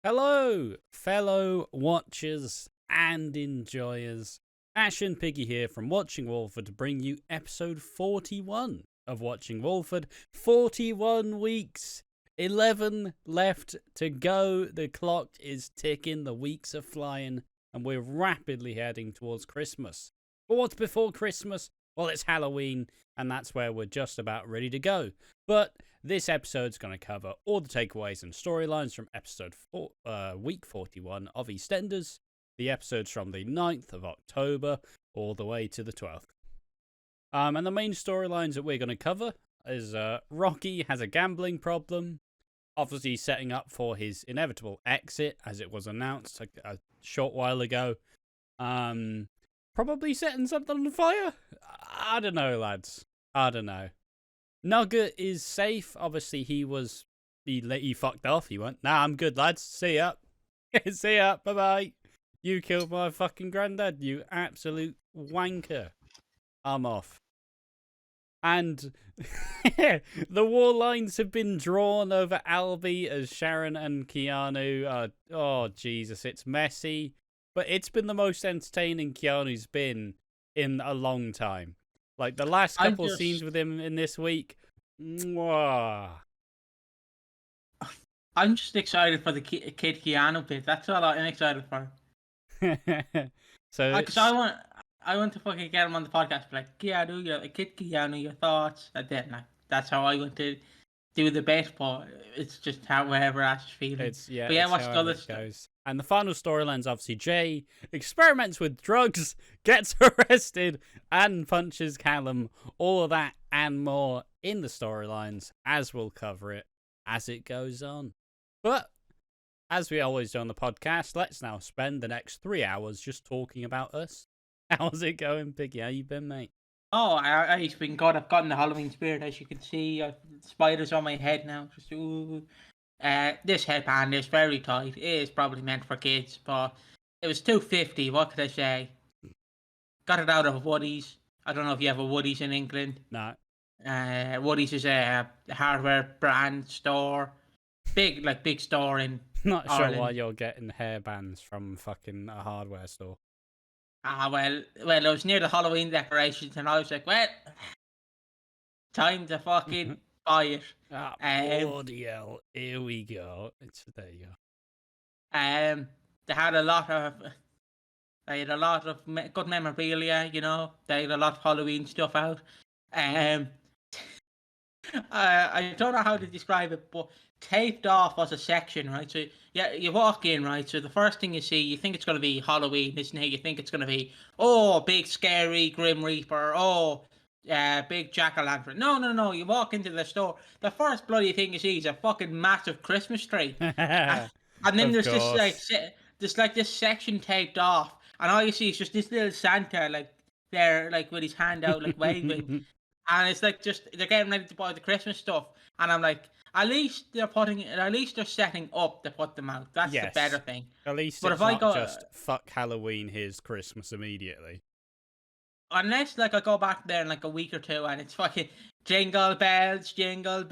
Hello, fellow watchers and enjoyers. Ash and Piggy here from Watching Walford to bring you episode 41 of Watching Walford. 41 weeks, 11 left to go. The clock is ticking, the weeks are flying, and we're rapidly heading towards Christmas. But what's before Christmas? Well, it's Halloween, and that's where we're just about ready to go. But this episode's going to cover all the takeaways and storylines from week 41 of EastEnders, the episodes from the 9th of October all the way to the 12th. And the main storylines that we're going to cover is Rocky has a gambling problem, obviously setting up for his inevitable exit, as it was announced a short while ago. Probably setting something on fire? I don't know, lads. I don't know. Nugget is safe. Obviously, he fucked off. He went, nah, I'm good, lads. See ya. See ya. Bye-bye. You killed my fucking granddad, you absolute wanker. I'm off. And the war lines have been drawn over Albie as Sharon and Keanu. Oh, Jesus, it's messy. But it's been the most entertaining Keanu's been in a long time. Like, the last couple scenes with him in this week. Mwah. I'm just excited for the kid Keanu bit. That's all I'm excited for. Because I want to fucking get him on the podcast. Be like, Keanu, kid Keanu, your thoughts. And then, like, that's how I want to do the best part. It's just however Ash is feeling. What's the other goes. And the final storyline's obviously Jay experiments with drugs, gets arrested, and punches Callum. All of that and more in the storylines, as we'll cover it as it goes on. But, as we always do on the podcast, let's now spend the next 3 hours just talking about us. How's it going, Piggy? How you been, mate? Oh, I've been good. I've gotten the Halloween spirit, as you can see. I've spiders on my head now. Just ooh. This headband is very tight. It is probably meant for kids, but it was $2.50. What could I say? Got it out of Woody's. I don't know if you have a Woody's in England. No. Woody's is a hardware brand store. Big store in Not Ireland. sure why you're getting hairbands from fucking a hardware store. Well, it was near the Halloween decorations, and I was like, well, time to fucking buy it. Bloody hell. Here we go. There you go. They had a lot of good memorabilia, you know. They had a lot of Halloween stuff out. I don't know how to describe it, but taped off was a section, right? So yeah, you walk in, right? So the first thing you see, you think it's going to be Halloween, isn't it? You think it's going to be, big scary Grim Reaper, big jack-o'-lantern. No. You walk into the store, the first bloody thing you see is a fucking massive Christmas tree. And then there's this section taped off, and all you see is just this little Santa, with his hand out, waving. And it's they're getting ready to buy the Christmas stuff. And I'm like, at least they're setting up to put them out. That's the better thing. At least it's not just fuck Halloween, here's Christmas immediately. Unless I go back there in a week or two and it's fucking jingle bells, jingle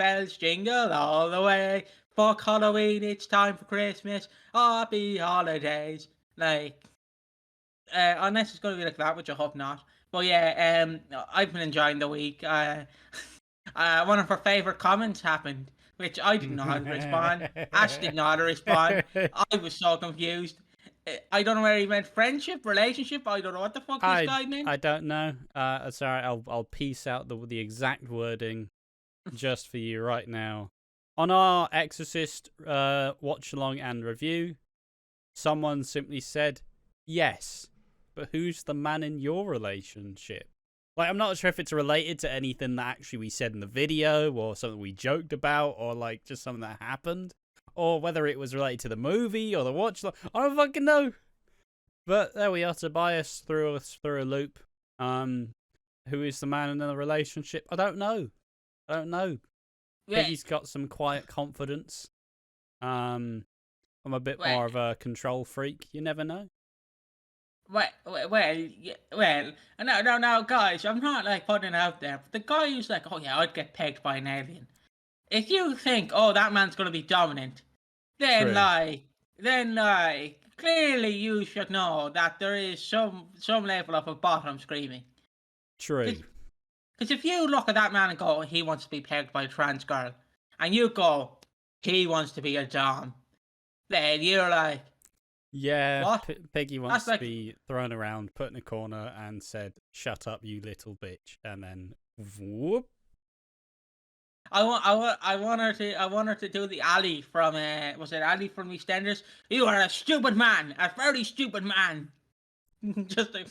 all the way. Fuck Halloween, it's time for Christmas. Happy holidays. Unless it's going to be like that, which I hope not. But yeah, I've been enjoying the week. One of her favourite comments happened, which I didn't know how to respond. Ash didn't know how to respond. I was so confused. I don't know where he meant friendship, relationship. I don't know what the fuck this guy meant. I don't know. Sorry, I'll piece out the exact wording just for you right now. On our Exorcist watch along and review, someone simply said, yes. But who's the man in your relationship? I'm not sure if it's related to anything that actually we said in the video or something we joked about or just something that happened or whether it was related to the movie or the watch. I don't fucking know. But there we are, Tobias through a loop. Who is the man in the relationship? I don't know. Piggy's got some quiet confidence. I'm a bit more of a control freak. You never know. Well, no, guys, I'm not putting it out there. But the guy who's like, oh yeah, I'd get pegged by an alien. If you think, oh, that man's going to be dominant, then then like clearly you should know that there is some level of a bottom screaming. True. Because if you look at that man and go, he wants to be pegged by a trans girl, and you go, he wants to be a dom, then you're like, Yeah, what? Peggy wants That's to like, be thrown around, put in a corner, and said, "Shut up, you little bitch," and then whoop. I want her to do the Ali from was it Ali from EastEnders? You are a stupid man, a very stupid man. Just like,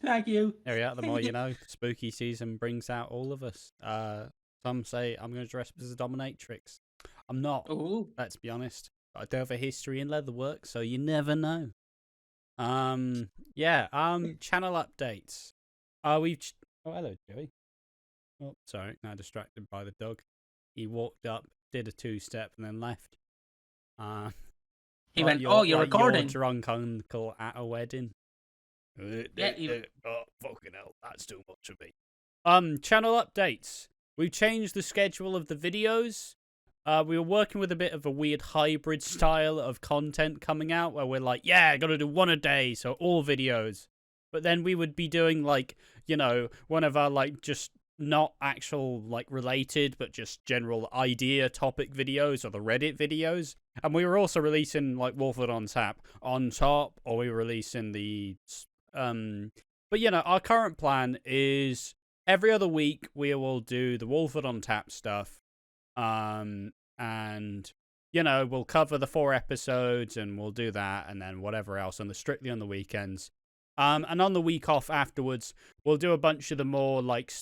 thank you. There we are. The more you know. Spooky season brings out all of us. Some say I'm going to dress up as a dominatrix. I'm not. Ooh. Let's be honest. I do have a history in leatherwork, so you never know. Yeah. Channel updates. Oh, hello, Joey. Oh, sorry. Now distracted by the dog. He walked up, did a 2-step, and then left. He went, "Oh, you're recording." Your drunk uncle at a wedding. Yeah. Oh, fucking hell, that's too much of me. Channel updates. We've changed the schedule of the videos. We were working with a bit of a weird hybrid style of content coming out where we're like, yeah, gotta do one a day, so all videos. But then we would be doing like, one of our like just not actual like related, but just general idea topic videos or the Reddit videos. And we were also releasing like Walford on Tap on top, or we were releasing the but our current plan is every other week we will do the Walford on Tap stuff. And we'll cover the 4 episodes and we'll do that, and then whatever else strictly on the weekends. And on the week off afterwards, we'll do a bunch of the more like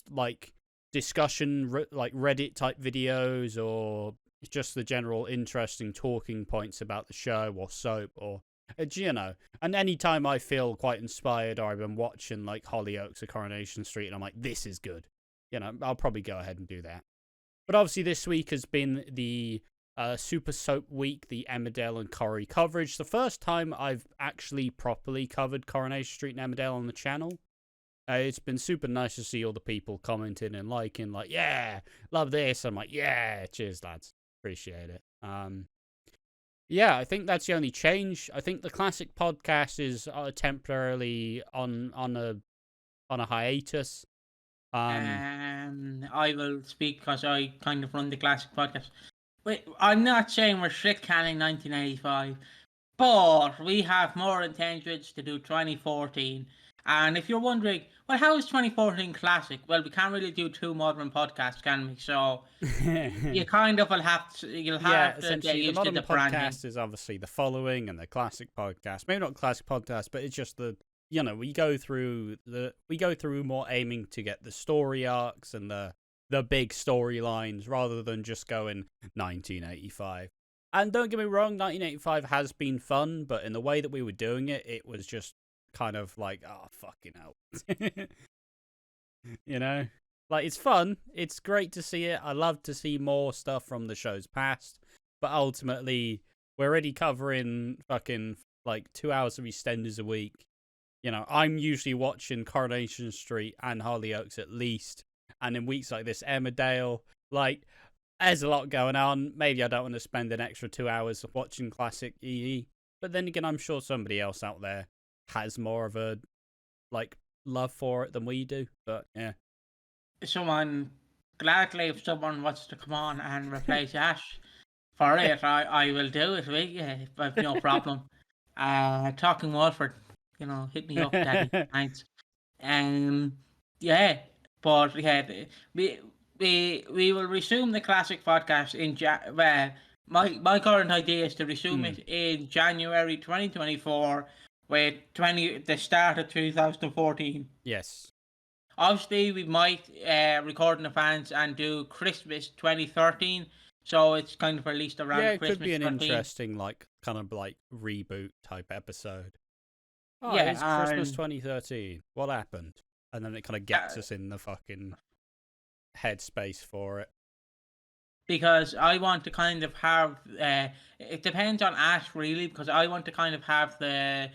discussion like Reddit type videos, or just the general interesting talking points about the show or soap, or and anytime I feel quite inspired or I've been watching like Hollyoaks or Coronation Street and I'm like, this is good, I'll probably go ahead and do that. But obviously this week has been the Super Soap Week, the Emmerdale and Corrie coverage. The first time I've actually properly covered Coronation Street and Emmerdale on the channel. It's been super nice to see all the people commenting and liking, like, yeah, love this. I'm like, yeah, cheers, lads. Appreciate it. Yeah, I think that's the only change. I think the classic podcast is temporarily on a hiatus. I will speak because I kind of run the classic podcast. Wait, I'm not saying we're shit canning 1985, but we have more intentions to do 2014. And if you're wondering, well, how is 2014 classic? Well, we can't really do 2 modern podcasts, can we? So you kind of will have to. You'll have to get used to the branding. Podcast is obviously the following, and the classic podcast, maybe not classic podcast, but it's just the we go through more aiming to get the story arcs and the big storylines rather than just going 1985. And don't get me wrong, 1985 has been fun, but in the way that we were doing it, it was just kind of like, oh, fucking hell. Like, it's fun. It's great to see it. I love to see more stuff from the show's past. But ultimately, we're already covering fucking, like, 2 hours of EastEnders a week. I'm usually watching Coronation Street and Hollyoaks at least. And in weeks like this, Emmerdale, like, there's a lot going on. Maybe I don't want to spend an extra 2 hours watching classic EE. But then again, I'm sure somebody else out there has more of a, like, love for it than we do. But, yeah. Gladly, if someone wants to come on and replace Ash for it, I will do it. I have no problem. Talking Walford, hit me up, Daddy. Thanks. Yeah, but yeah, we will resume the classic podcast in my current idea is to resume it in January 2024 with the start of 2014. Yes. Obviously, we might record in advance and do Christmas 2013, so it's kind of released around Christmas. Yeah, it could be an 13. interesting, like, kind of like reboot type episode. Oh, Yeah, it's Christmas 2013. What happened? And then it kind of gets us in the fucking headspace for it. Because I want to kind of have it depends on Ash really, because I want to kind of have the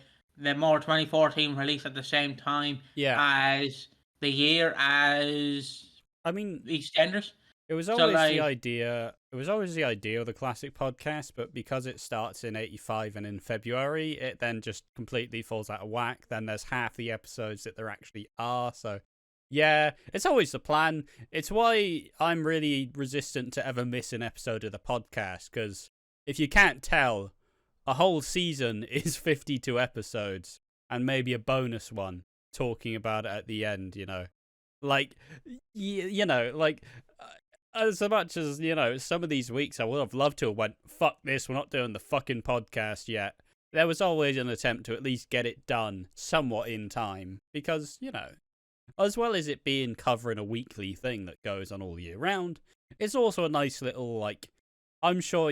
more 2014 release at the same time as the year as I mean EastEnders. It was always the idea it was always the idea of the classic podcast, but because it starts in 85 and in February, it then just completely falls out of whack. Then there's half the episodes that there actually are. So, yeah, it's always the plan. It's why I'm really resistant to ever miss an episode of the podcast, because if you can't tell, a whole season is 52 episodes and maybe a bonus one talking about it at the end, you know. Like, you know, like, as much as, you know, some of these weeks I would have loved to have went, fuck this, we're not doing the fucking podcast yet. There was always an attempt to at least get it done somewhat in time. Because, you know, as well as it being covering a weekly thing that goes on all year round, it's also a nice little, like, I'm sure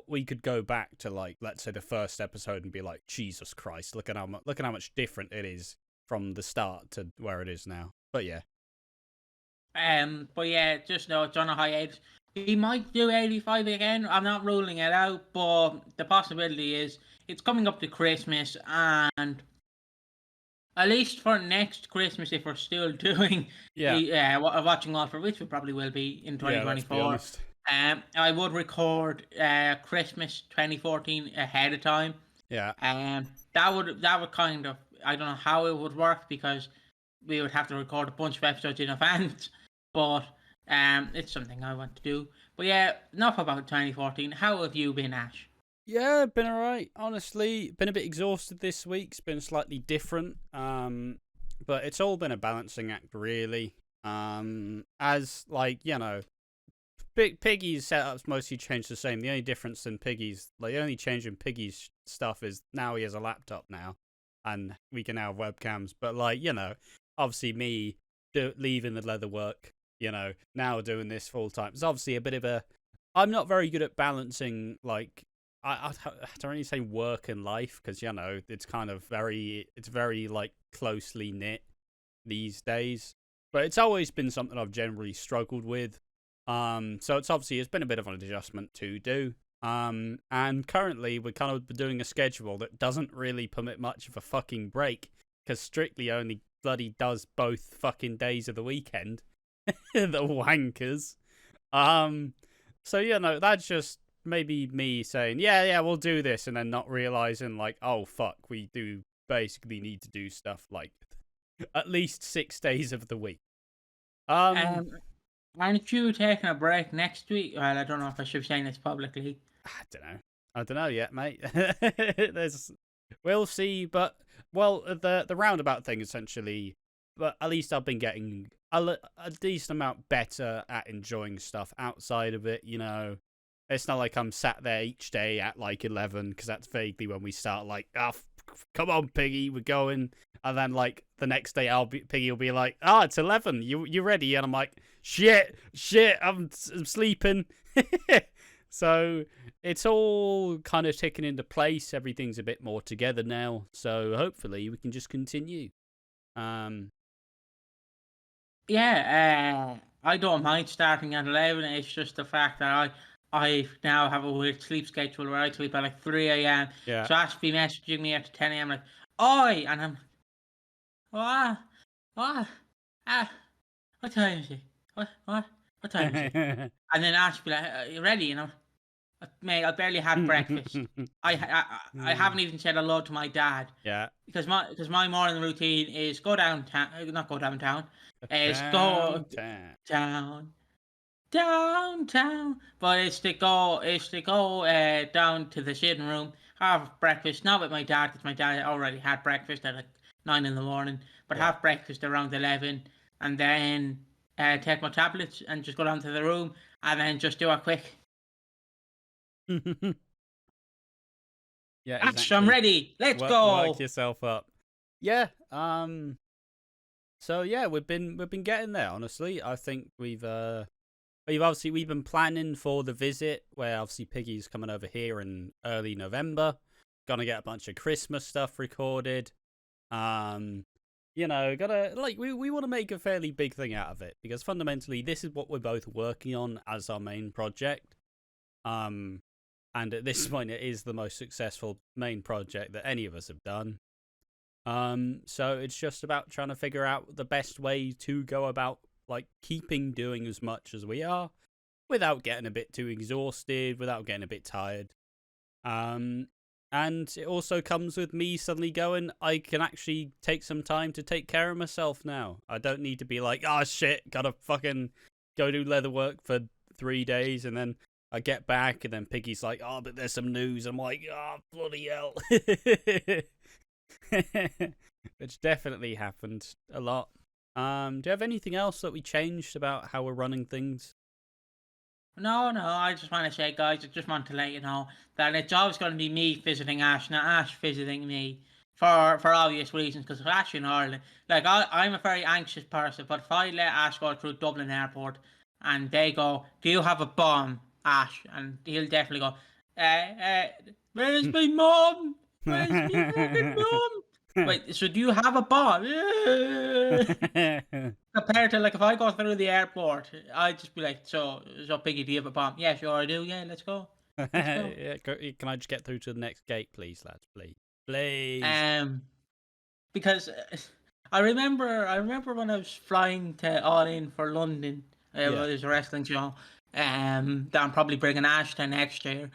we could go back to, like, let's say the first episode and be like, Jesus Christ, look at how much different it is from the start to where it is now. But yeah. But yeah, just know it's on a hiatus. We might do 85 again. I'm not ruling it out, but the possibility is it's coming up to Christmas, and at least for next Christmas, if we're still doing Watching Walford, which we probably will be in 2024. Yeah, let's be honest. I would record Christmas 2014 ahead of time. Yeah. That would kind of, I don't know how it would work, because we would have to record a bunch of episodes in advance, but it's something I want to do. But yeah, enough about 2014. How have you been, Ash? Yeah, been alright. Honestly, been a bit exhausted this week. It's been slightly different. But it's all been a balancing act, really. As, like, you know, Piggy's setup's mostly changed the same. The only difference in Piggy's, like, the only change in Piggy's stuff is now he has a laptop now, and we can now have webcams. But, like, you know, obviously me leaving the leather work, you know, now doing this full time. It's obviously a bit of a. I'm not very good at balancing, like, I don't really say work and life, because, you know, it's kind of very like closely knit these days. But it's always been something I've generally struggled with. So it's been a bit of an adjustment to do. And currently we're kind of doing a schedule that doesn't really permit much of a fucking break, because Strictly only bloody does both fucking days of the weekend. The wankers. So, you know, that's just maybe me saying, yeah, we'll do this, and then not realizing, like, oh, fuck, we do basically need to do stuff, like, at least 6 days of the week. Aren't you taking a break next week? Well, I don't know if I should be saying this publicly. I don't know yet, mate. We'll see, but, well, the roundabout thing, essentially, but at least I've been getting a decent amount better at enjoying stuff outside of it, you know. It's not like I'm sat there each day at, like, 11, because that's vaguely when we start, like, come on, Piggy, we're going. And then, like, the next day, Piggy will be like, it's 11, you ready? And I'm like, shit, I'm sleeping. So it's all kind of ticking into place. Everything's a bit more together now. So hopefully we can just continue. Yeah, I don't mind starting at 11. It's just the fact that I now have a weird sleep schedule where I sleep at like 3 a.m. Yeah. So Ash be messaging me at 10 a.m. like, oi! And I'm, what time is it? What time is it? And then Ash be like, are you ready? And I'm, mate, I barely had breakfast. I haven't even said hello to my dad. Yeah. Because my morning routine is go downtown, not go downtown, is go downtown, but it's to go down to the sitting room, have breakfast, not with my dad, because my dad already had breakfast at like 9 in the morning, but have breakfast around 11, and then take my tablets and just go down to the room, and then just do a quick. Yeah, exactly. I'm ready. Let's go. Work yourself up. Yeah. So yeah, we've been getting there. Honestly, I think we've been planning for the visit, where obviously Piggy's coming over here in early November. Gonna get a bunch of Christmas stuff recorded. You know, we want to make a fairly big thing out of it, because fundamentally this is what we're both working on as our main project. And at this point, it is the most successful main project that any of us have done. So it's just about trying to figure out the best way to go about, like, keeping doing as much as we are, without getting a bit too exhausted, without getting a bit tired. And it also comes with me suddenly going, I can actually take some time to take care of myself now. I don't need to be like, oh shit, gotta fucking go do leather work for 3 days, and then I get back, and then Piggy's like, oh, but there's some news. I'm like, oh, bloody hell. Which definitely happened a lot. Do you have anything else that we changed about how we're running things? No, I just want to say, guys, I just want to let you know that it's always going to be me visiting Ash, not Ash visiting me, for obvious reasons, because Ash in Ireland, like, I'm a very anxious person, but if I let Ash go through Dublin Airport and they go, do you have a bomb, Ash? And he'll definitely go, where's my mum? Where's my fucking mum? Wait, so do you have a bomb? Compared to, like, if I go through the airport, I'd just be like, so Piggy, do you have a bomb? Yeah, sure I do. Yeah, let's go. Yeah, can I just get through to the next gate, please, lads? Please. Because I remember when I was flying to All In for London, it was a wrestling show, that I'm probably bringing Ash to next year.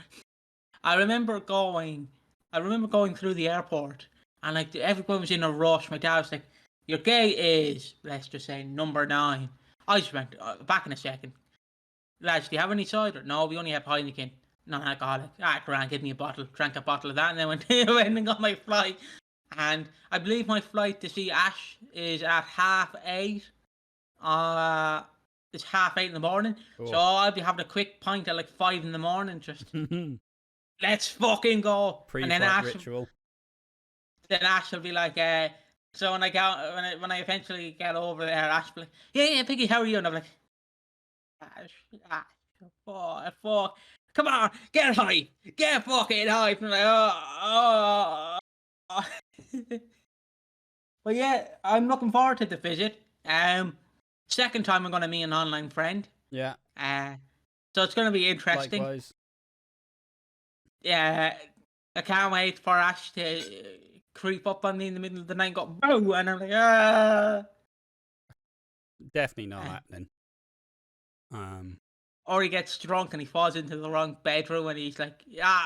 I remember going through the airport, and like everyone was in a rush. My dad was like, your gate is, let's just say, number 9. I just went, back in a second. Lads, do you have any cider? No, we only have Heineken. Non-alcoholic. Grand, give me a bottle. Drank a bottle of that, and then went and got my flight. And I believe my flight to see Ash is at 8:30. It's 8:30 in the morning. Cool. So I'll be having a quick pint at like 5 in the morning. Just let's fucking go. Pre-flight and then Ash, ritual. Then Ash will be like, so when I eventually get over there, Ash will be like, yeah, Piggy, how are you? And I'm like, Ash, fuck, come on, get high, get fucking high. I'm like, But yeah, I'm looking forward to the visit. Second time I'm gonna meet an online friend. Yeah. So it's gonna be interesting. Likewise. Yeah, I can't wait for Ash to creep up on me in the middle of the night and go, boo, and I'm like, Definitely not happening. Or he gets drunk and he falls into the wrong bedroom and he's like,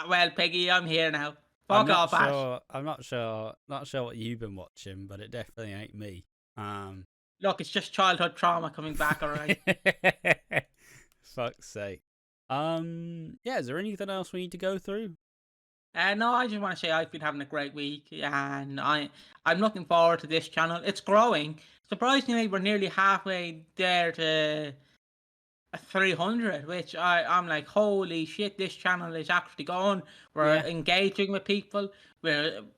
well, Peggy, I'm here now. Fuck off, Ash. I'm not sure what you've been watching, but it definitely ain't me. Look, it's just childhood trauma coming back, alright? Fuck's sake. Yeah, is there anything else we need to go through? No, I just want to say I've been having a great week, and I'm looking forward to this channel. It's growing. Surprisingly, we're nearly halfway there to 300, which I'm like, holy shit, this channel is actually going. We're engaging with people.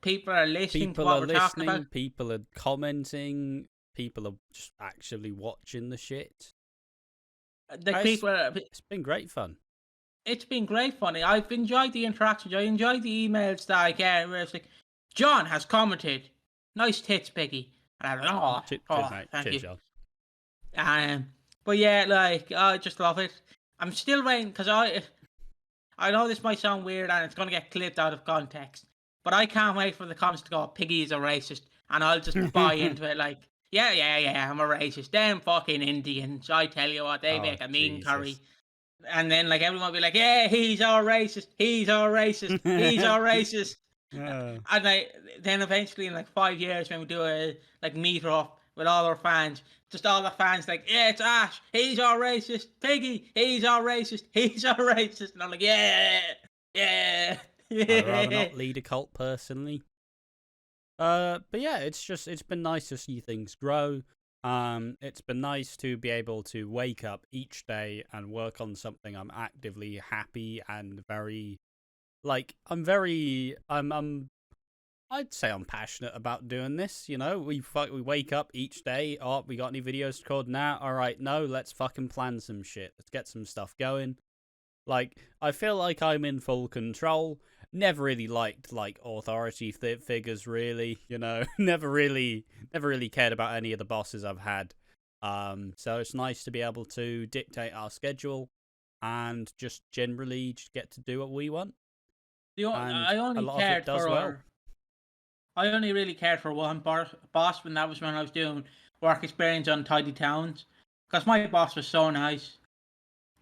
People are listening to what we're talking about. People are commenting. People are just actually watching the shit. It's been great fun. It's been great fun. I've enjoyed the interactions. I enjoyed the emails that I get where it's like, John has commented, nice tits, Piggy. And I'm like, cheers, thank you. John. But yeah, like, I just love it. I'm still waiting, because I know this might sound weird and it's going to get clipped out of context, but I can't wait for the comments to go, Piggy is a racist, and I'll just buy into it like, yeah, I'm a racist. Them fucking Indians, I tell you what, they make a mean curry. And then, like, everyone will be like, yeah, he's our racist, he's our racist, he's our racist. And then eventually, in like 5 years, when we do a like meet up with all our fans, just all the fans like, yeah, it's Ash, he's our racist, Piggy, he's our racist, he's our racist. And I'm like, yeah. I'd rather not lead a cult personally. But yeah, it's been nice to see things grow. It's been nice to be able to wake up each day and work on something I'm actively happy and very, like, I'd say I'm passionate about doing this, you know? We wake up each day, we got any videos to record now? Alright, no, let's fucking plan some shit. Let's get some stuff going. Like, I feel like I'm in full control. Never really liked, like, authority figures, really, you know? never really cared about any of the bosses I've had. So it's nice to be able to dictate our schedule and just generally just get to do what we want. I only really cared for one boss, when that was when I was doing work experience on Tidy Towns, because my boss was so nice.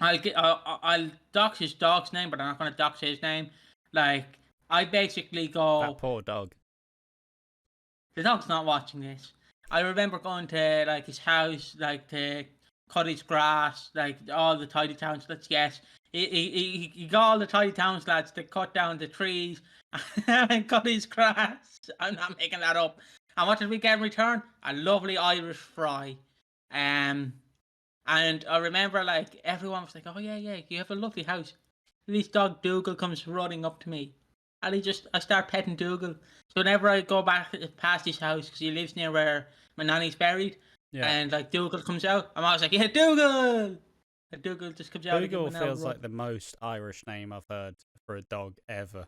I'll dox his dog's name, but I'm not going to dox his name. Like, I basically That go, poor dog. the dog's not watching this. I remember going to like his house, like to cut his grass, like all the tidy towns. Yes, he got all the tidy towns lads to cut down the trees and cut his grass. I'm not making that up. And what did we get in return? A lovely Irish fry. And I remember like everyone was like, "Oh yeah, yeah, you have a lovely house." And this dog Dougal comes running up to me, and I start petting Dougal. So whenever I go back past his house, because he lives near where my nanny's buried, Yeah. and like Dougal comes out, I'm always like, "Yeah, Dougal!" And Dougal just comes out and gives Dougal me an feels like the most Irish name I've heard for a dog ever.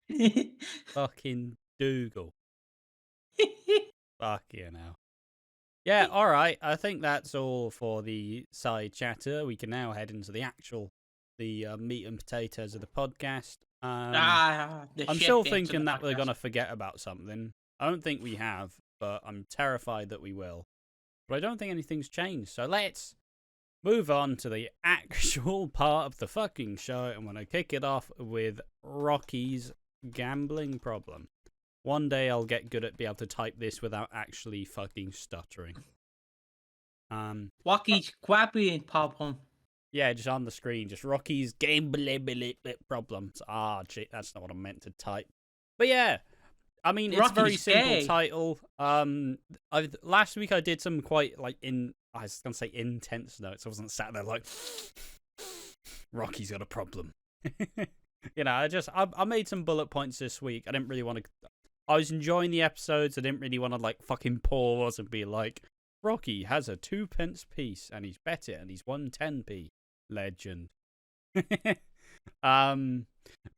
run. Fucking Dougal. Fuck you now. Yeah, alright. I think that's all for the side chatter. We can now head into the meat and potatoes of the podcast. I'm still thinking that we're going to forget about something. I don't think we have, but I'm terrified that we will. But I don't think anything's changed. So let's move on to the actual part of the fucking show. I'm going to kick it off with Rocky's gambling problem. One day I'll get good at being able to type this without actually fucking stuttering. Rocky's quappy problem. Yeah, just on the screen, just Rocky's gambling problems. Gee, that's not what I meant to type. But yeah, I mean, it's a very simple title. Last week I did some quite I was gonna say intense notes. I wasn't sat there like Rocky's got a problem. I made some bullet points this week. I didn't really want to. I was enjoying the episodes. I didn't really want to like fucking pause and be like, Rocky has a 2p piece and he's bet it and he's won 10p. Legend. But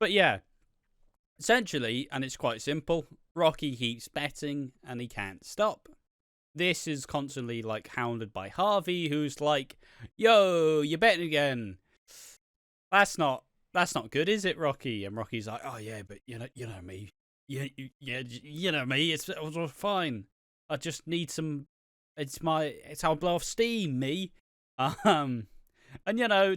yeah, essentially, and it's quite simple, Rocky keeps betting and he can't stop. This is constantly like hounded by Harvey, who's like, yo, you're betting again. That's not good, is it, Rocky? And Rocky's like, oh yeah, but you know me. You know me. It's fine. I just need some. It's how I blow off steam, me. And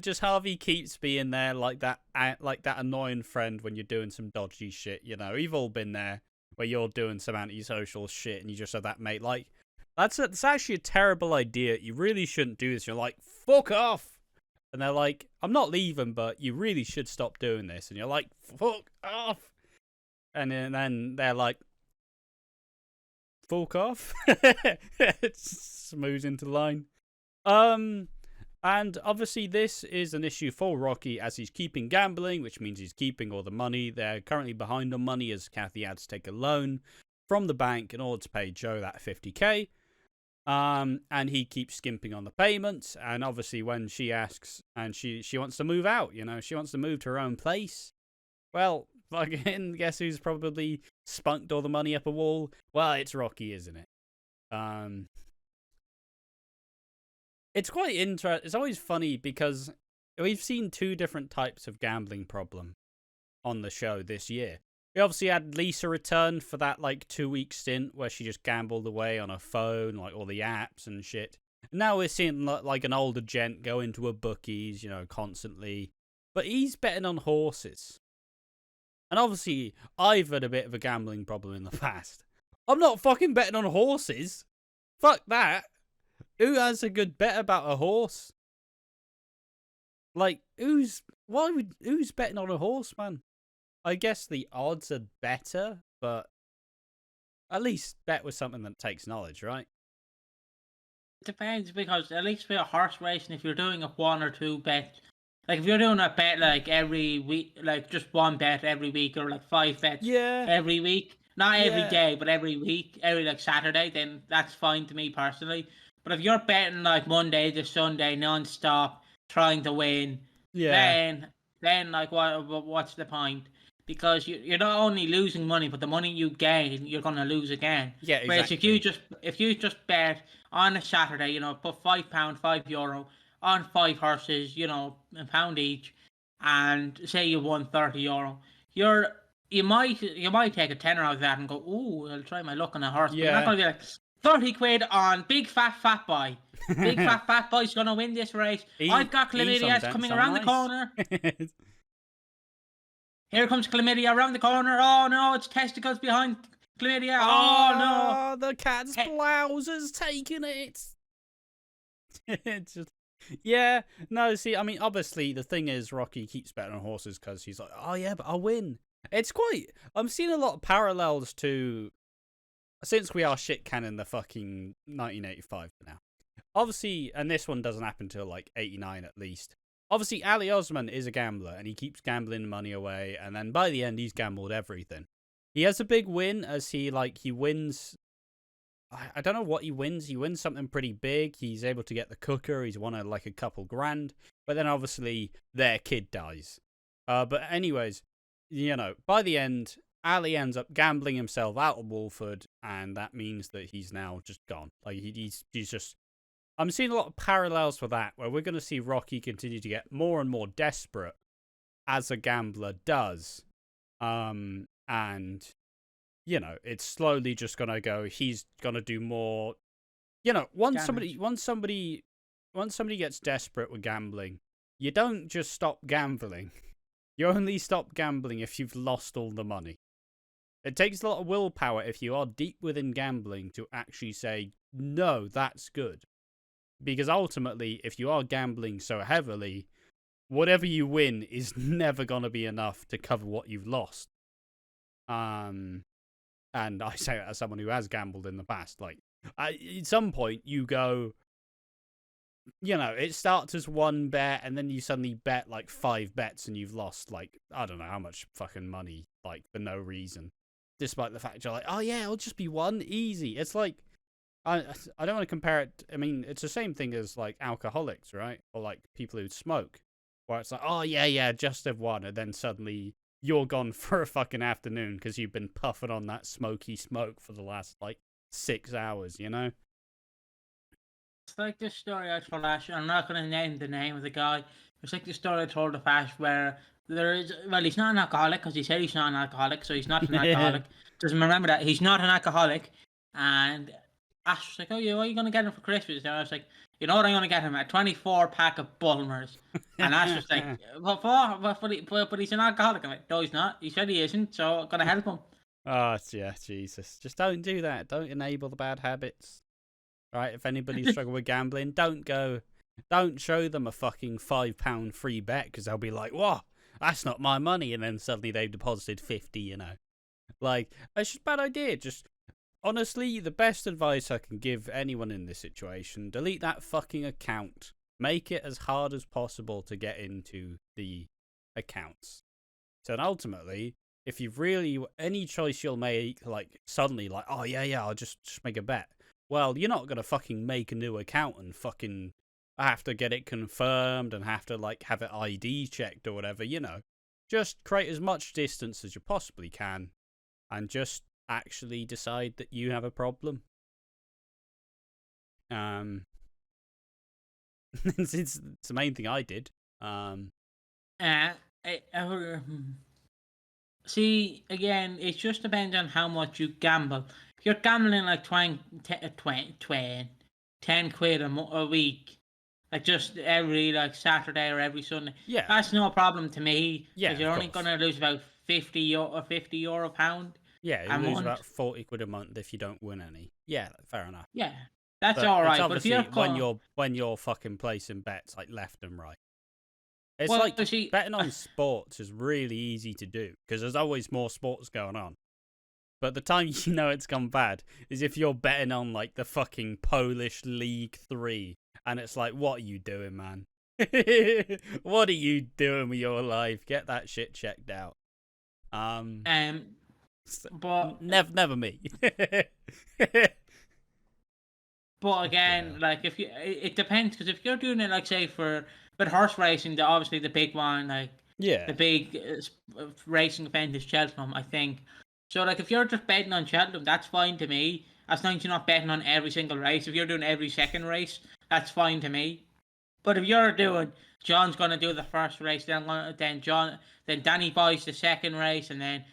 just Harvey keeps being there like that annoying friend when you're doing some dodgy shit. We've all been there where you're doing some antisocial shit and you just have that mate like, that's actually a terrible idea. You really shouldn't do this. You're like, fuck off. And they're like, I'm not leaving, but you really should stop doing this. And you're like, fuck off. And then they're like, fuck off. Smooths into the line. And obviously this is an issue for Rocky as he's keeping gambling, which means he's keeping all the money. They're currently behind on money as Kathy had to take a loan from the bank in order to pay Joe that 50k. And he keeps skimping on the payments. And obviously when she asks and she wants to move out, she wants to move to her own place. Well, fucking guess who's probably spunked all the money up a wall? Well, it's Rocky, isn't it? It's quite interesting. It's always funny because we've seen two different types of gambling problem on the show this year. We obviously had Lisa return for that 2-week stint where she just gambled away on her phone, like all the apps and shit. Now we're seeing like an older gent go into a bookies, constantly. But he's betting on horses. And obviously, I've had a bit of a gambling problem in the past. I'm not fucking betting on horses. Fuck that. Who has a good bet about a horse? Who's betting on a horse, man? I guess the odds are better, but at least bet with something that takes knowledge, right? It depends, because at least with a horse racing, if you're doing a 1 or 2 bet, if you're doing a bet every week, just one bet every week, or 5 bets every week, not every day, but every week, every Saturday, then that's fine to me personally. But if you're betting Monday to Sunday non-stop, trying to win, then what's the point? Because you're not only losing money, but the money you gain, you're gonna lose again. Yeah, exactly. Whereas if you just bet on a Saturday, put £5, €5 on 5 horses, a pound each, and say you won €30, you might take a tenner out of that and go, ooh, I'll try my luck on a horse. But you're not gonna be like, 30 quid on big fat boy. Big fat boy's gonna win this race. I've got He's on chlamydia dense coming on around the ice. corner. Here comes chlamydia around the corner. Oh no, it's testicles behind chlamydia. Oh no. The cat's blouse has taken it. It's just, yeah, no, see, I mean, obviously, the thing is, Rocky keeps betting on horses because he's like, oh yeah, but I'll win. It's quite, I'm seeing a lot of parallels to, since we are shit canning the fucking 1985 now. Obviously, and this one doesn't happen till like 89 at least. Obviously, Ali Osman is a gambler, and he keeps gambling money away, and then by the end, he's gambled everything. He has a big win as he wins. I don't know what he wins. He wins something pretty big. He's able to get the cooker. He's won like a couple grand. But then obviously their kid dies. But anyways, you know, by the end, Ali ends up gambling himself out of Walford, and that means that he's now just gone. Like he's just. I'm seeing a lot of parallels for that, where we're going to see Rocky continue to get more and more desperate as a gambler does. And, you know, it's slowly just going to go, he's going to do more. You know, once somebody gets desperate with gambling, you don't just stop gambling. You only stop gambling if you've lost all the money. It takes a lot of willpower if you are deep within gambling to actually say, no, that's good. Because ultimately, if you are gambling so heavily, whatever you win is never going to be enough to cover what you've lost. And I say that as someone who has gambled in the past. Like, at some point, you go, you know, it starts as one bet, and then you suddenly bet like 5 bets, and you've lost like, I don't know how much fucking money, like, for no reason. Despite the fact you're like, oh yeah, it'll just be one, easy. It's like, I don't want to compare it. I mean, it's the same thing as like alcoholics, right? Or like people who smoke, where it's like, oh yeah, just have one, and then suddenly you're gone for a fucking afternoon because you've been puffing on that smoky smoke for the last like 6 hours, you know? It's like this story I told Ash. I'm not going to name the name of the guy. It's like the story I told of Ash where there is, well, he's not an alcoholic because he said he's not an alcoholic, so he's not an alcoholic. Doesn't remember that. He's not an alcoholic. And Ash was like, oh, yeah, what are you going to get him for Christmas? And I was like, you know what I'm going to get him? A 24-pack of Bulmers. And Ash was like, but he's an alcoholic. I'm like, no, he's not. He said he isn't, so I'm going to help him. Oh, yeah, Jesus. Just don't do that. Don't enable the bad habits. Right? If anybody's struggling with gambling, don't show them a fucking £5 free bet because they'll be like, whoa, that's not my money. And then suddenly they've deposited 50, you know. Like, it's just a bad idea. Just, honestly, the best advice I can give anyone in this situation, delete that fucking account. Make it as hard as possible to get into the accounts. So ultimately, if you've really, any choice you'll make, like, suddenly, like, oh, yeah, I'll just make a bet. Well, you're not going to fucking make a new account and fucking have to get it confirmed and have to, like, have it ID checked or whatever, you know. Just create as much distance as you possibly can and just actually decide that you have a problem. It's the main thing I did. See, again, it just depends on how much you gamble. If you're gambling like 10 quid a week, like just every like Saturday or every Sunday, Yeah, that's no problem to me. Yeah, you're only going to lose about 50 euro pound. Yeah, you lose about 40 quid a month if you don't win any. Yeah, fair enough. Yeah, that's all right. But if when you're fucking placing bets like left and right. It's like betting on sports is really easy to do because there's always more sports going on. But the time you know it's gone bad is if you're betting on like the fucking Polish League 3 and it's like, what are you doing, man? What are you doing with your life? Get that shit checked out. But never me. But again, like if it depends because if you're doing it like say but horse racing, obviously the big one, like the big racing event is Cheltenham, I think. So like if you're just betting on Cheltenham, that's fine to me. As long as you're not betting on every single race. If you're doing every second race, that's fine to me. But if you're doing John's gonna do the first race, then Danny buys the second race, and then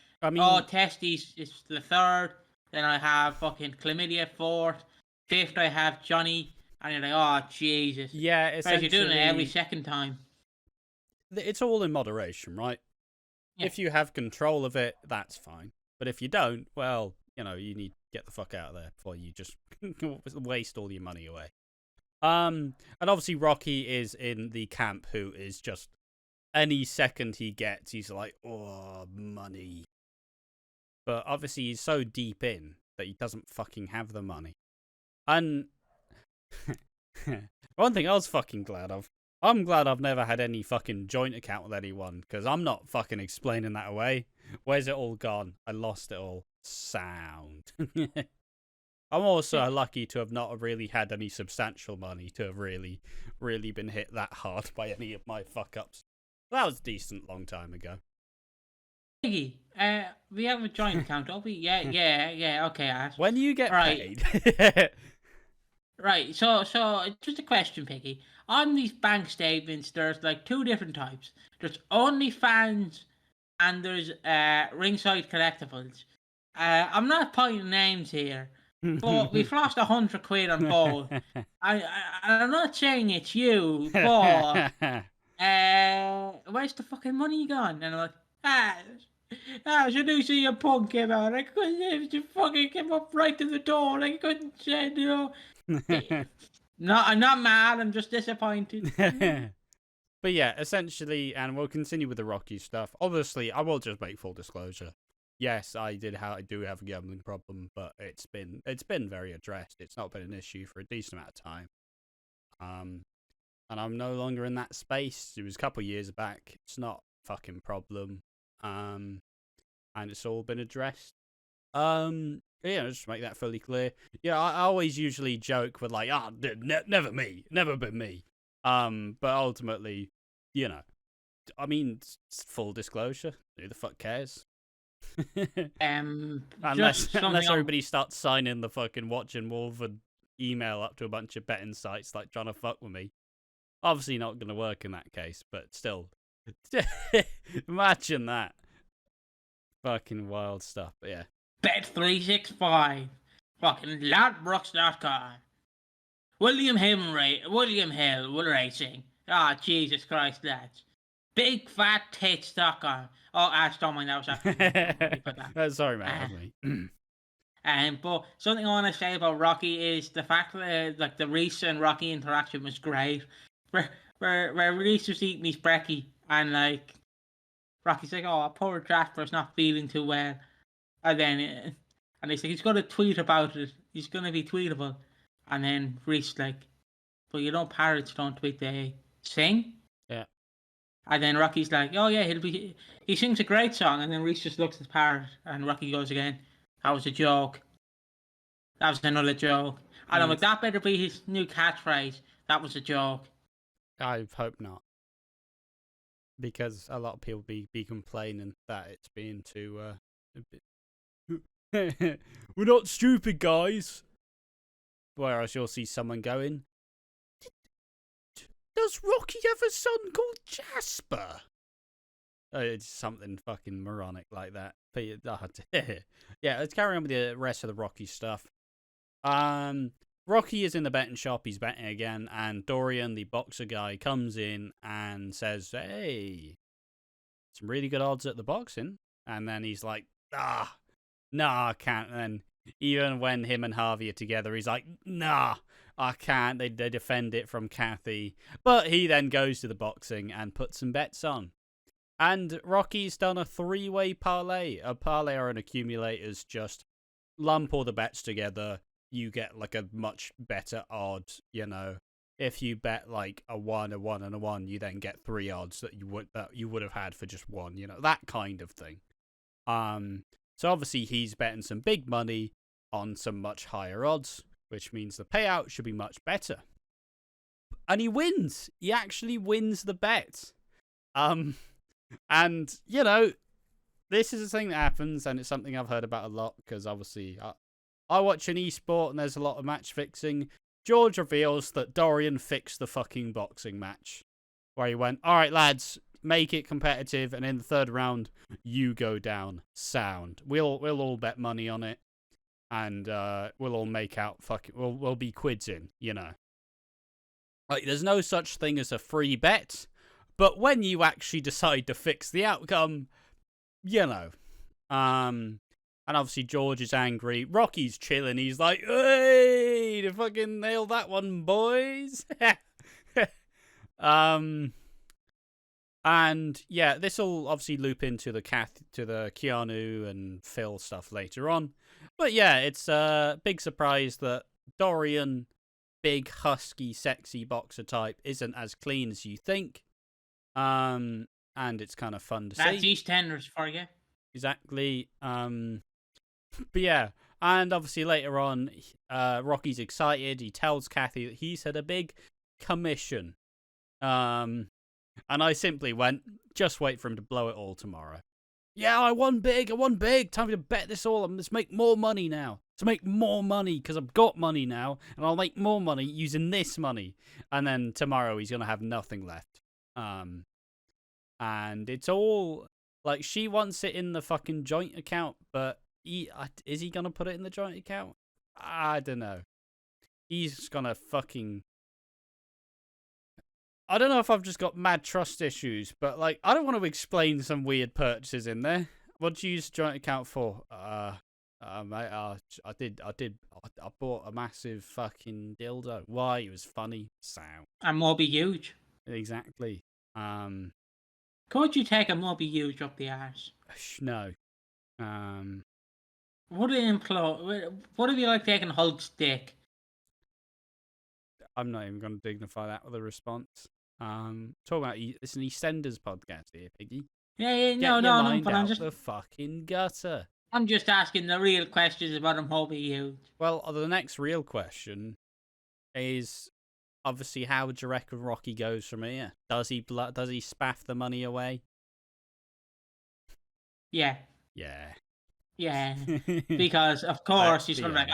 Testes is the third. Then I have fucking Chlamydia fourth. Fifth, I have Johnny, and you're like, oh Jesus. Yeah, Whereas you're doing it every essentially, second time. it's all in moderation, right? Yeah. If you have control of it, that's fine. But if you don't, well, you need to get the fuck out of there before you just waste all your money away. And obviously Rocky is in the camp who is just, any second he gets, he's like, oh, money. But obviously he's so deep in that he doesn't fucking have the money. And one thing I was fucking glad of, I'm glad I've never had any fucking joint account with anyone, because I'm not fucking explaining that away. Where's it all gone? I lost it all. Sound. I'm also lucky to have not really had any substantial money to have really, really been hit that hard by any of my fuck-ups. That was a decent long time ago. Piggy, we have a joint account, don't we? Yeah, okay, Ash. When you get paid... Right, so just a question, Piggy. On these bank statements, there's like two different types. There's OnlyFans and there's Ringside Collectibles. I'm not pointing names here, but we've lost 100 quid on both. I'm not saying it's you, but where's the fucking money gone? And I'm like, should you see a punk came out? I couldn't, you fucking came up right to the door. I couldn't say, No, I'm not mad. I'm just disappointed. But yeah, essentially, and we'll continue with the Rocky stuff. Obviously, I will just make full disclosure. Yes, I do have a gambling problem, but it's been very addressed. It's not been an issue for a decent amount of time. And I'm no longer in that space. It was a couple of years back. It's not a fucking problem. And it's all been addressed. Yeah, just to make that fully clear. Yeah, I always usually joke with like, never me, never been me. But ultimately, I mean, it's full disclosure. Who the fuck cares? Unless everybody starts signing the fucking Watching Walford email up to a bunch of betting sites like trying to fuck with me. Obviously not going to work in that case, but still. Imagine that. Fucking wild stuff, but yeah. Bet365. Fucking Ladbrooks.com. William Hill Racing. Jesus Christ, lads. BigFatTits.com. Oh, Ash, don't mind, that was after. Sorry, mate. But something I want to say about Rocky is the fact that like the Reese and Rocky interaction was great. Where Reese was eating his brekkie and like Rocky's like, oh, poor Jasper's not feeling too well. And then and he's like, he's gonna tweet about it. He's gonna be tweetable. And then Reese like, but parrots don't tweet, they sing. Yeah. And then Rocky's like, oh yeah, he sings a great song. And then Reese just looks at the parrot and Rocky goes again, that was a joke. That was another joke. And I'm like, that better be his new catchphrase. That was a joke. I hope not. Because a lot of people be complaining that it's being too we're not stupid, guys. Whereas you'll see someone going, does Rocky have a son called Jasper? It's something fucking moronic like that. But yeah, let's carry on with the rest of the Rocky stuff. Rocky is in the betting shop. He's betting again, and Dorian, the boxer guy, comes in and says, "Hey, some really good odds at the boxing." And then he's like, "Nah, I can't." And then even when him and Harvey are together, he's like, "Nah, I can't." They defend it from Kathy, but he then goes to the boxing and puts some bets on. And Rocky's done a 3-way parlay. A parlay or an accumulator's just lump all the bets together. You get like a much better odds, If you bet like a 1, a 1, and a 1, you then get 3 odds that you would have had for just 1, that kind of thing. So obviously he's betting some big money on some much higher odds, which means the payout should be much better. And he wins. He actually wins the bet. And this is a thing that happens, and it's something I've heard about a lot because obviously I watch an esport and there's a lot of match fixing. George reveals that Dorian fixed the fucking boxing match. Where he went, all right, lads, make it competitive, and in the third round, you go down. Sound. We'll all bet money on it. and we'll all make out. We'll be quids in, you know. Like, there's no such thing as a free bet, but when you actually decide to fix the outcome, you know. And obviously George is angry. Rocky's chilling. He's like, "Hey, to fucking nail that one, boys." And yeah, this will obviously loop into the Keanu and Phil stuff later on. But yeah, it's a big surprise that Dorian, big, husky, sexy boxer type, isn't as clean as you think. And it's kind of fun to see. That's Eastenders for you. Exactly. But yeah, and obviously later on, Rocky's excited. He tells Kathy that he's had a big commission. And I simply went, just wait for him to blow it all tomorrow. Yeah, I won big. Time to bet this all. Let's make more money now. To make more money, because I've got money now, and I'll make more money using this money. And then tomorrow he's going to have nothing left. And it's all, like, she wants it in the fucking joint account, but is he going to put it in the joint account? I don't know. He's going to fucking... I don't know if I've just got mad trust issues, but, like, I don't want to explain some weird purchases in there. What do you use joint account for? Mate, I bought a massive fucking dildo. Why? It was funny. Sound. And more be huge. Exactly. Could you take a Moby huge up the arse? No. What do you imply? What if you like taking Hulk's dick? I'm not even going to dignify that with a response. Talking about it's an EastEnders podcast here, Piggy. Yeah, no, but I'm just the fucking gutter. I'm just asking the real questions about a Moby huge. Well, the next real question is obviously how do you reckon Rocky goes from here? Does he spaff the money away? Yeah. Yeah. Because of course he's gonna be like,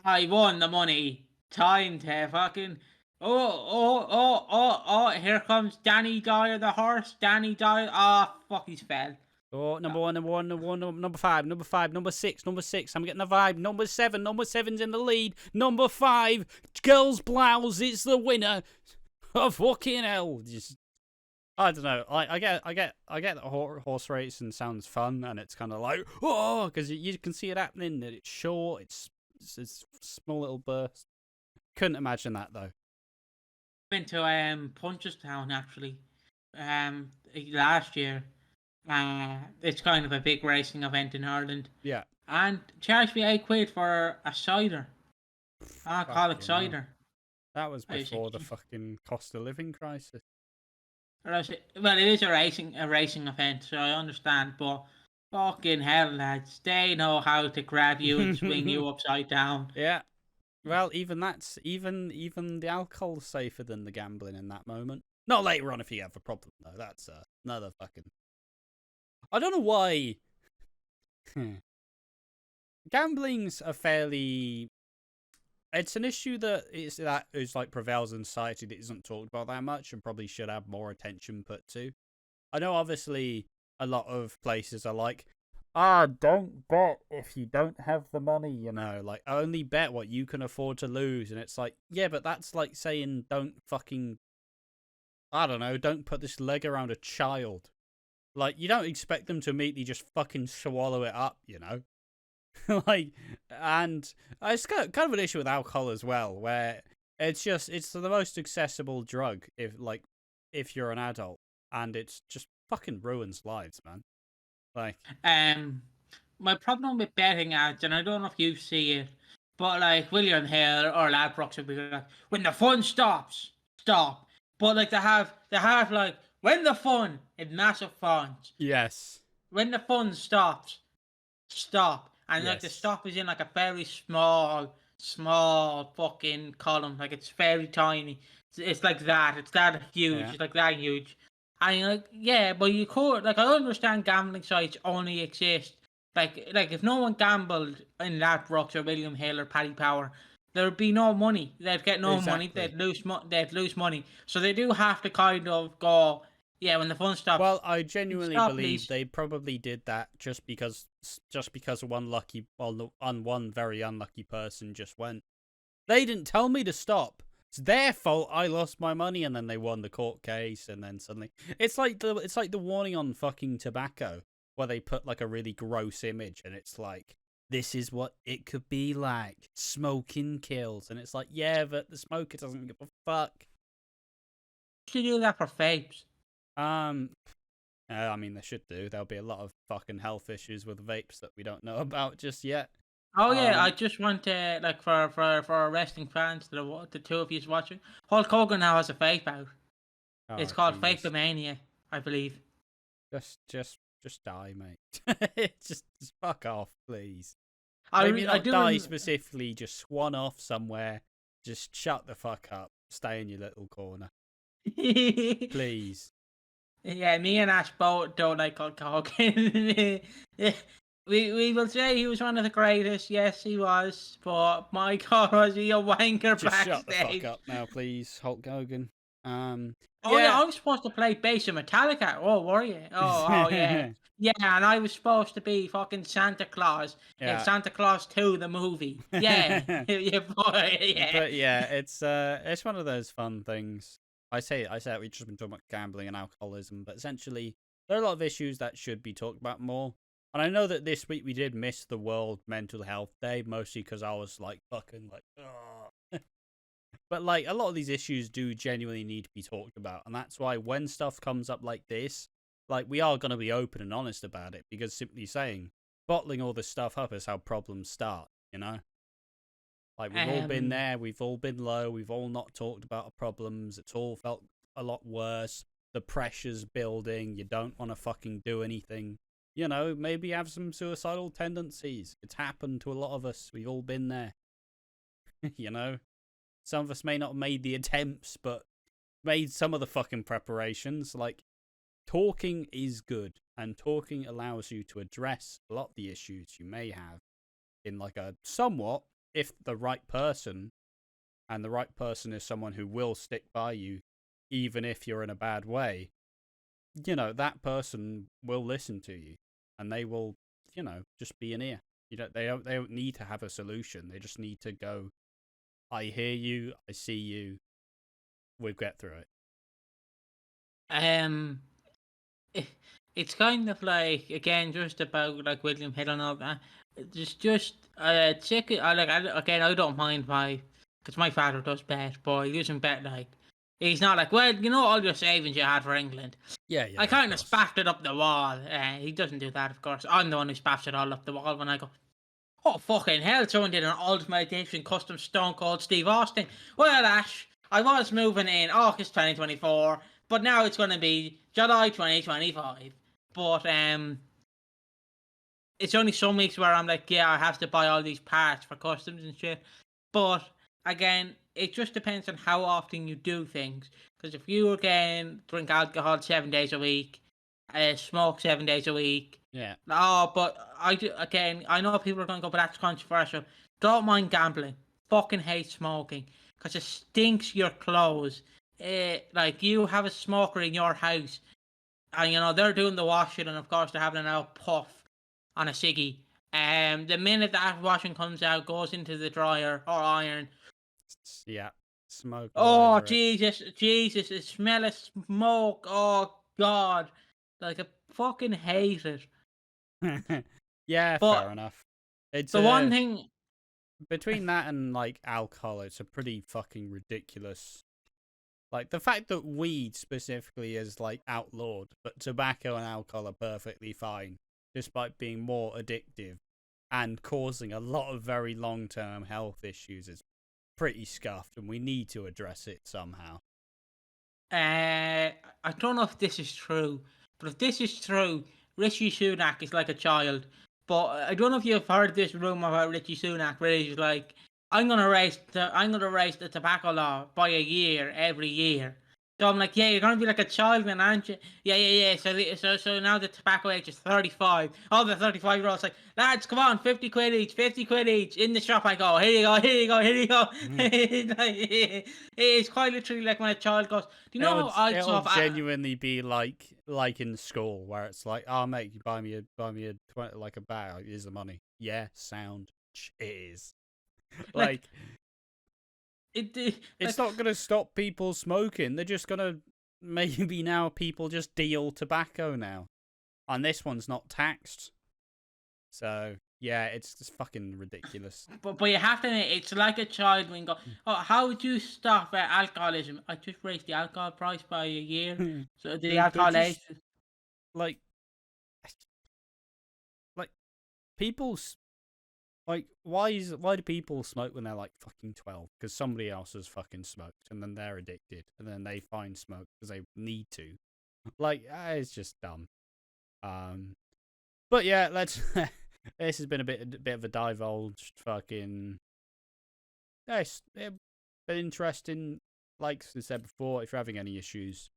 I won the money. Time to fucking here comes Danny Dyer the horse. Danny Dyer, fuck, he's fell. Oh, number one, number five, number six. I'm getting the vibe. Number seven's in the lead. Number 5, girls' blouse is the winner. Oh, fucking hell! Just, I don't know. I get that horse racing sounds fun, and it's kind of like because you can see it happening. That it's short. It's small little burst. Couldn't imagine that though. Went to Punchestown actually, last year. It's kind of a big racing event in Ireland. Yeah. And charged me £8 for a cider. Alcoholic cider. That was before the fucking cost of living crisis. Well, it is a racing event, so I understand, but fucking hell, lads, they know how to grab you and swing you upside down. Yeah. Well, even the alcohol's safer than the gambling in that moment. Not later on if you have a problem though. That's another fucking. I don't know why. Gambling's a fairly. It's an issue that is like prevails in society that isn't talked about that much and probably should have more attention put to. I know obviously a lot of places are like, don't bet if you don't have the money, you know, like only bet what you can afford to lose. And it's like, yeah, but that's like saying don't fucking, I don't know, don't put this leg around a child. Like, you don't expect them to immediately just fucking swallow it up, you know? Like, and it's kind of an issue with alcohol as well, where it's the most accessible drug if you're an adult, and it's just fucking ruins lives, man. Like, my problem with betting ads, and I don't know if you see it, but like William Hill or Ladbrokes would be like, when the fun stops, stop. But like they have like, when the fun in massive fonts. Yes. When the fun stops, stop. And yes. like the stop is in like a very small fucking column. Like it's very tiny. It's like that. It's that huge. Yeah. It's like that huge. And you're like, yeah, but you could, like, I understand gambling sites only exist. Like if no one gambled in Ladbrokes or William Hill or Paddy Power, there'd be no money. They'd get no money. They'd lose money. So they do have to kind of go, yeah, when the fun stops. Well, I genuinely believe they probably did that just because just because one very unlucky person just went. They didn't tell me to stop. It's their fault. I lost my money, and then they won the court case, and then suddenly it's like the warning on fucking tobacco, where they put like a really gross image, and it's like, this is what it could be like. Smoking kills, and it's like, yeah, but the smoker doesn't give a fuck. Should do that for vapes. I mean, they should do. There'll be a lot of fucking health issues with vapes that we don't know about just yet. Oh yeah, I just want to like for wrestling fans, the two of you watching. Hulk Hogan now has a vape out. It's called Vapomania, I believe. Just die, mate. just fuck off, please. Maybe not die specifically. Just swan off somewhere. Just shut the fuck up. Stay in your little corner, please. Yeah, me and Ash both don't like Hulk Hogan. We will say he was one of the greatest. Yes, he was. But my God, was he a wanker Just backstage? shut the fuck up now, please, Hulk Hogan. Yeah, I was supposed to play bass in Metallica. Oh, were you? Oh, yeah. Yeah, and I was supposed to be fucking Santa Claus in Santa Claus 2, the movie. Yeah. Yeah, boy, yeah. But yeah, it's one of those fun things. I say we've just been talking about gambling and alcoholism, but essentially there are a lot of issues that should be talked about more. And I know that this week we did miss the World Mental Health Day, mostly because I was like fucking like, ugh. But like a lot of these issues do genuinely need to be talked about, and that's why when stuff comes up like this, like we are going to be open and honest about it, because simply saying bottling all this stuff up is how problems start, you know? Like we've all been there, we've all been low, we've all not talked about our problems, it's all felt a lot worse, the pressure's building, you don't want to fucking do anything. You know, maybe have some suicidal tendencies. It's happened to a lot of us. We've all been there. You know? Some of us may not have made the attempts, but made some of the fucking preparations. Like, talking is good. And talking allows you to address a lot of the issues you may have in like a somewhat, if the right person, and the right person is someone who will stick by you, even if you're in a bad way, you know, that person will listen to you. And they will, you know, just be an ear. They don't need to have a solution. They just need to go, I hear you, I see you, we'll get through it. It's kind of like, again, just about like William Hill and all that. Just check it. I don't mind because my father does bet, but he doesn't bet like. He's not like, well, you know, all your savings you had for England. Yeah. I kind of spaffed it up the wall. He doesn't do that, of course. I'm the one who spaffs it all up the wall when I go, oh, fucking hell, someone did an Ultimate Edition custom Stone Cold Steve Austin. Well, Ash, I was moving in August 2024, but now it's going to be July 2025. But it's only some weeks where I'm like, yeah, I have to buy all these parts for customs and shit. But again, it just depends on how often you do things. Because if you again drink alcohol 7 days a week, smoke 7 days a week. Yeah. Oh, but I know people are going to go, but that's controversial. Don't mind gambling. Fucking hate smoking because it stinks your clothes. Like you have a smoker in your house, and you know they're doing the washing, and of course they're having an out puff on a ciggy. The minute that washing comes out, goes into the dryer or iron. Yeah, smoke. Oh Jesus! The smell of smoke. Oh God! Like I fucking hate it. Yeah, but fair enough. It's the one thing between that and like alcohol, it's a pretty fucking ridiculous. Like the fact that weed specifically is like outlawed, but tobacco and alcohol are perfectly fine, despite being more addictive and causing a lot of very long-term health issues, is pretty scuffed, and we need to address it somehow. I don't know if this is true, but if this is true, Rishi Sunak is like a child. But I don't know if you've heard this rumor about Rishi Sunak, where he's like, I'm gonna raise the tobacco law by a year every year. So I'm like, yeah, you're gonna be like a child then, aren't you? Yeah, yeah, yeah. So now the tobacco age is 35. All the 35-year-olds like, lads, come on, 50 quid each, 50 quid each. In the shop, I go, here you go, here you go, here you go. It's quite literally like when a child goes, do you know how I It'll saw? genuinely be like in school where it's like, oh mate, you buy me a 20, like a bag. Here's the money. Yeah, sound. Cheers. Like Like it's like not gonna stop people smoking. They're just gonna maybe now people just deal tobacco now, and this one's not taxed. So yeah, it's just fucking ridiculous. But you have to admit, it's like a child when you go, oh, how would you stop alcoholism? I just raised the alcohol price by a year, so the They're alcohol age. just like like people like why do people smoke when they're like fucking 12? Because somebody else has fucking smoked and then they're addicted and then they find smoke because they need to. Like it's just dumb. But yeah, let's. This has been a bit of a divulged fucking. Yeah, it's been interesting. Like I said before, if you're having any issues,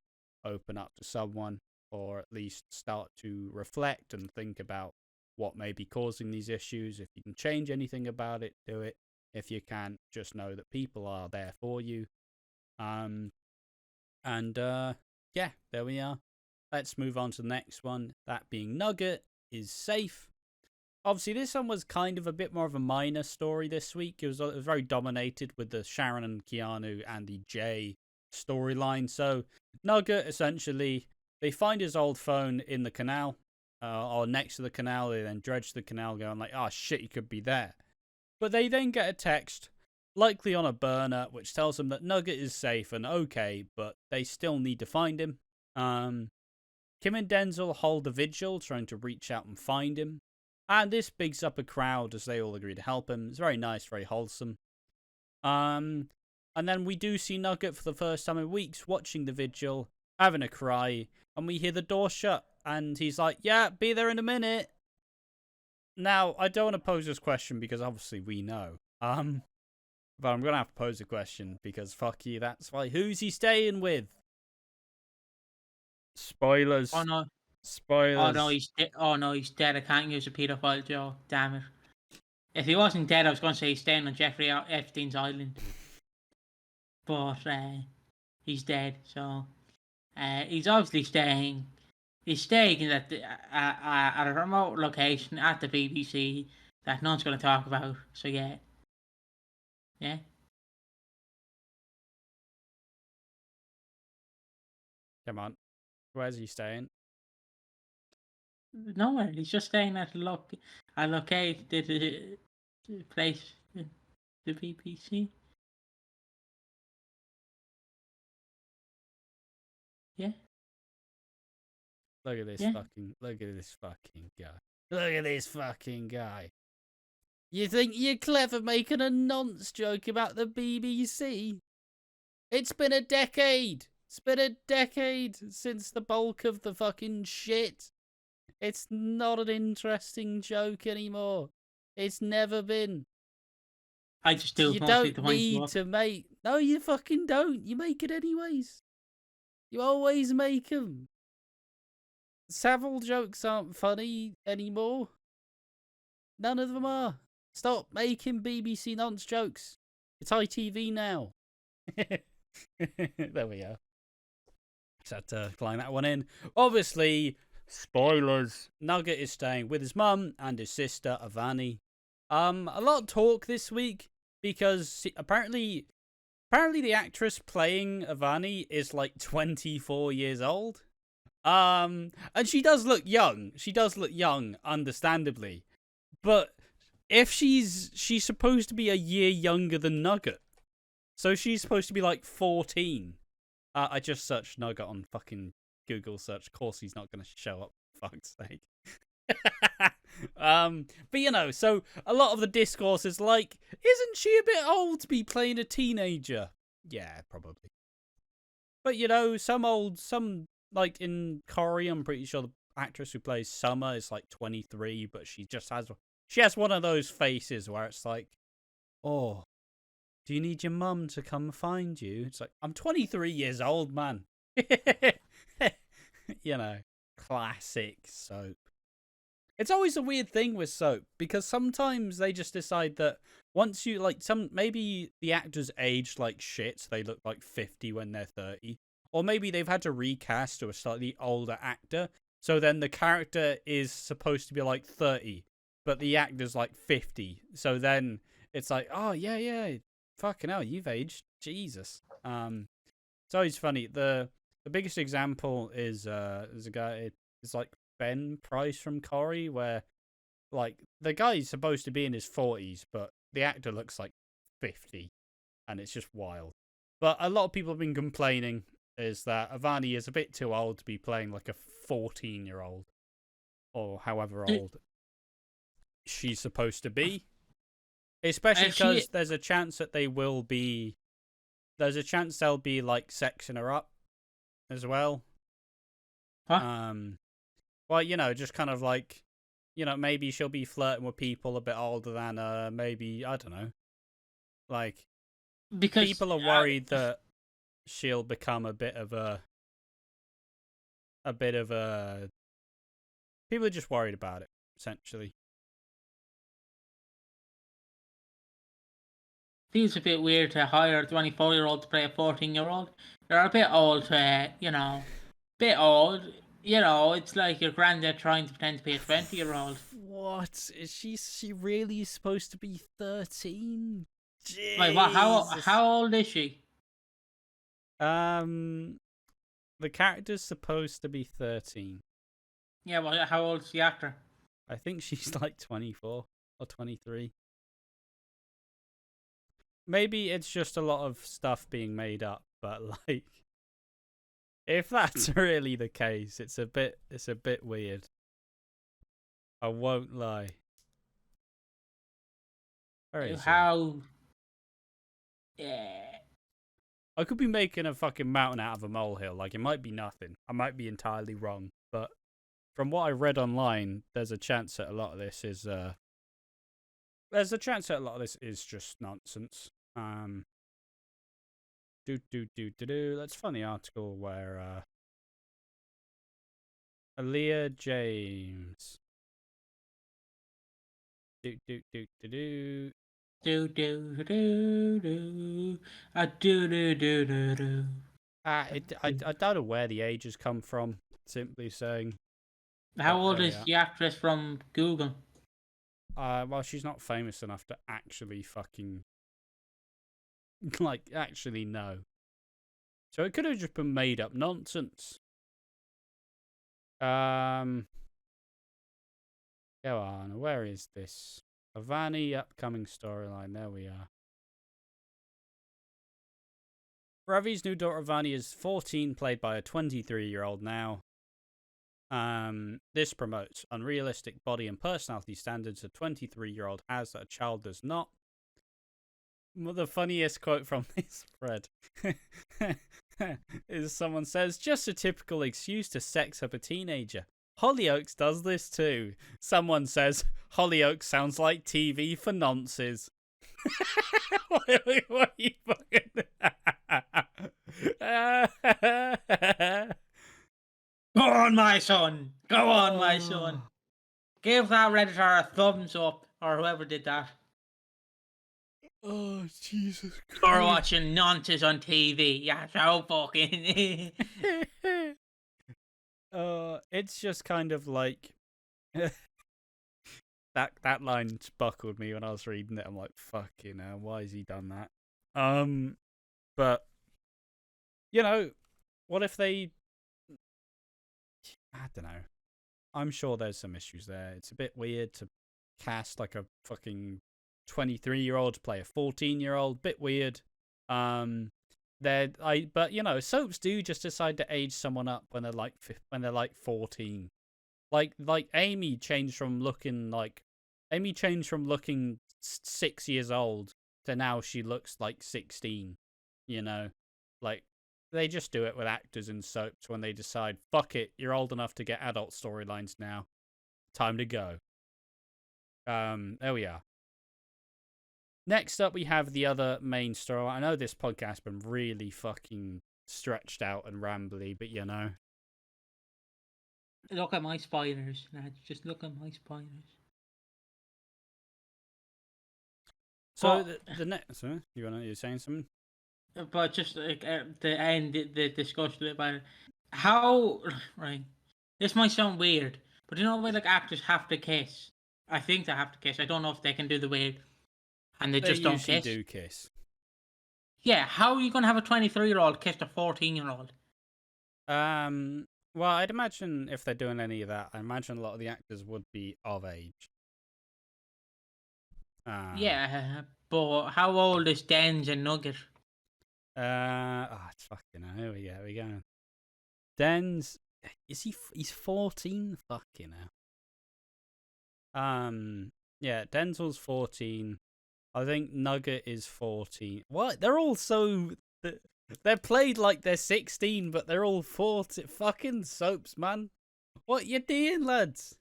open up to someone, or at least start to reflect and think about what may be causing these issues. If you can change anything about it, do it. If you can't, just know that people are there for you. Yeah, there we are. Let's move on to the next one. That being Nugget is safe. Obviously, this one was kind of a bit more of a minor story this week. It was very dominated with the Sharon and Keanu and the Jay storyline. So, Nugget, essentially, they find his old phone in the canal, or next to the canal. They then dredge the canal, going like, oh shit, he could be there. But they then get a text, likely on a burner, which tells them that Nugget is safe and okay, but they still need to find him. Kim and Denzel hold a vigil, trying to reach out and find him. And this bigs up a crowd as they all agree to help him. It's very nice, very wholesome. And then we do see Nugget for the first time in weeks watching the vigil, having a cry, and we hear the door shut, and he's like, yeah, be there in a minute. Now, I don't want to pose this question because obviously we know. But I'm going to have to pose a question because fuck you, that's why. Who's he staying with? Spoilers. Oh no. Spoilers. Oh no, he's dead. I can't use a pedophile joke. Damn it. If he wasn't dead, I was going to say he's staying on Jeffrey Epstein's island. But he's dead, so he's obviously staying. He's staying at a remote location at the BBC that no one's going to talk about. So yeah. Come on. Where's he staying? Nowhere. He's just staying at a located place, the BBC. Yeah. Look at this fucking guy. Look at this fucking guy. You think you're clever making a nonce joke about the BBC? It's been a decade. It's been a decade since the bulk of the fucking shit. It's not an interesting joke anymore. It's never been. I just do. You don't need to make... No, you fucking don't. You make it anyways. You always make them. Savile jokes aren't funny anymore. None of them are. Stop making BBC nonce jokes. It's ITV now. There we go. Just had to climb that one in. Obviously, spoilers. Nugget is staying with his mum and his sister, Avani. A lot of talk this week because apparently the actress playing Avani is like 24 years old. And she does look young. She does look young, understandably. But if she's supposed to be a year younger than Nugget. So she's supposed to be like 14. I just searched Nugget on fucking Google search. Of course he's not going to show up, for fuck's sake. But you know, so a lot of the discourse is like, isn't she a bit old to be playing a teenager? Yeah, probably. But you know, some like in Corey, I'm pretty sure the actress who plays Summer is like 23, but she has one of those faces where it's like, oh, do you need your mum to come find you? It's like, I'm 23 years old, man. Classic soap. It's always a weird thing with soap because sometimes they just decide that once you maybe the actors aged like shit, so they look like 50 when they're 30, or maybe they've had to recast to a slightly older actor, so then the character is supposed to be like 30, but the actor's like 50, so then it's like, oh yeah, fucking hell, you've aged, Jesus. It's always funny. The biggest example is there's a guy. It's like Ben Price from Corrie, where like the guy's supposed to be in his 40s, but the actor looks like 50, and it's just wild. But a lot of people have been complaining is that Avani is a bit too old to be playing like a 14-year-old, or however old she's supposed to be. Especially because there's a chance that they'll be like sexing her up as well. Huh? Well, just kind of like, maybe she'll be flirting with people a bit older than her. Maybe, I don't know. Like, because people are worried that she'll become a bit of a. People are just worried about it, essentially. Feels a bit weird to hire a 24-year-old to play a 14-year-old. They're a bit old to, bit old. It's like your granddad trying to pretend to be a 20-year-old. What? Is she really supposed to be 13? Wait, what? How old is she? The character's supposed to be 13. Yeah, well, how old's the actor? I think she's like 24 or 23. Maybe it's just a lot of stuff being made up, but like, if that's really the case, it's a bit weird. I won't lie. How? Yeah. I could be making a fucking mountain out of a molehill. Like, it might be nothing. I might be entirely wrong, but from what I read online, there's a chance that a lot of this is just nonsense. Let's find the article where Aaliyah James. I don't know where the ages come from. Simply saying. How old is the actress from Google? Well, she's not famous enough to actually fucking actually know. So it could have just been made up nonsense. Go on. Where is this? Avani upcoming storyline. There we are. Ravi's new daughter Avani is 14, played by a 23-year-old now. This promotes unrealistic body and personality standards a 23-year-old has that a child does not. The funniest quote from this thread is someone says, just a typical excuse to sex up a teenager. Hollyoaks does this too. Someone says, Hollyoaks sounds like TV for nonces. What are you fucking... Go on, my son. Go on, my son. Give that Redditor a thumbs up, or whoever did that. Oh, Jesus Christ. Or watching nonsense on TV. Yeah, so fucking... It's just kind of like... that line buckled me when I was reading it. I'm like, fucking hell, why has he done that? But, what if they... I don't know. I'm sure there's some issues there. It's a bit weird to cast like a fucking 23-year-old to play a 14-year-old. Bit weird. But soaps do just decide to age someone up when they're like 14. Like Amy changed from looking 6 years old to now she looks like 16. Like they just do it with actors in soaps when they decide, fuck it, you're old enough to get adult storylines now. Time to go. There we are. Next up, we have the other main story. I know this podcast's been really fucking stretched out and rambly, but you know. Look at my spoilers, lads. Just look at my spoilers. So the next, you're saying something? But just like to end the discussion about it, how right? This might sound weird, but you know when like actors have to kiss. I think they have to kiss. I don't know if they can do the weird, and they just don't usually kiss. do kiss. Yeah, how are you gonna have a 23-year-old kiss a 14-year-old? Well, I'd imagine if they're doing any of that, I imagine a lot of the actors would be of age. Yeah, but how old is Dens and Nugget? It's fucking hell. Here we go. Den's, he's 14? Fucking hell. Yeah, Denzel's 14. I think Nugget is 14. What? They're all so... They're played like they're 16, but they're all 14. Fucking soaps, man. What you doing, lads?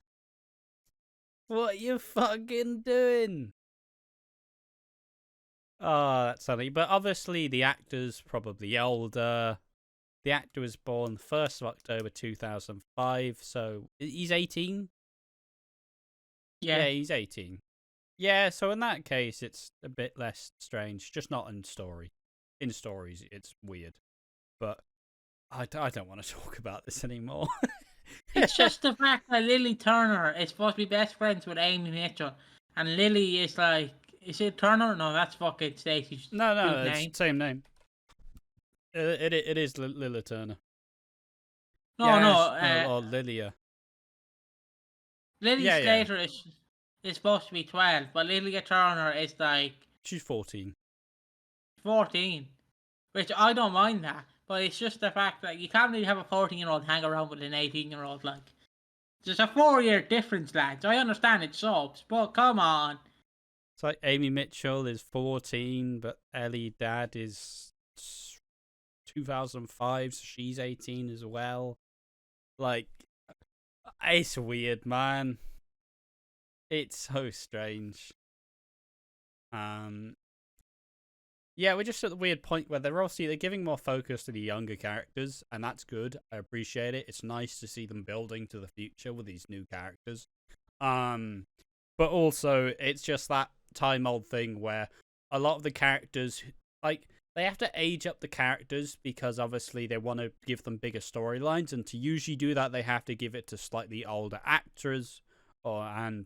What you fucking doing? Oh, that's funny. But obviously the actor's probably older. The actor was born 1st of October 2005, so he's 18? Yeah, he's 18. Yeah, so in that case, it's a bit less strange. Just not in story. In stories, it's weird. But I don't want to talk about this anymore. It's just the fact that Lily Turner is supposed to be best friends with Amy Mitchell, and Lily is like, is it Turner? No, that's fucking Stacey's No, name. It's the same name. It is Lila Turner. No, or Lilia. Lily Slater is supposed to be 12, but Lily Turner is like... She's 14. 14. Which I don't mind that, but it's just the fact that you can't really have a 14-year-old hang around with an 18-year-old, like... There's a 4-year difference, lads. I understand it sucks, but come on. It's like Amy Mitchell is 14, but Ellie Dad is 2005, so she's 18 as well. Like, it's weird, man. It's so strange. Yeah, we're just at the weird point where they're giving more focus to the younger characters, and that's good. I appreciate it. It's nice to see them building to the future with these new characters. But also, it's just that time-old thing where a lot of the characters, like, they have to age up the characters because obviously they want to give them bigger storylines, and to usually do that, they have to give it to slightly older actors, then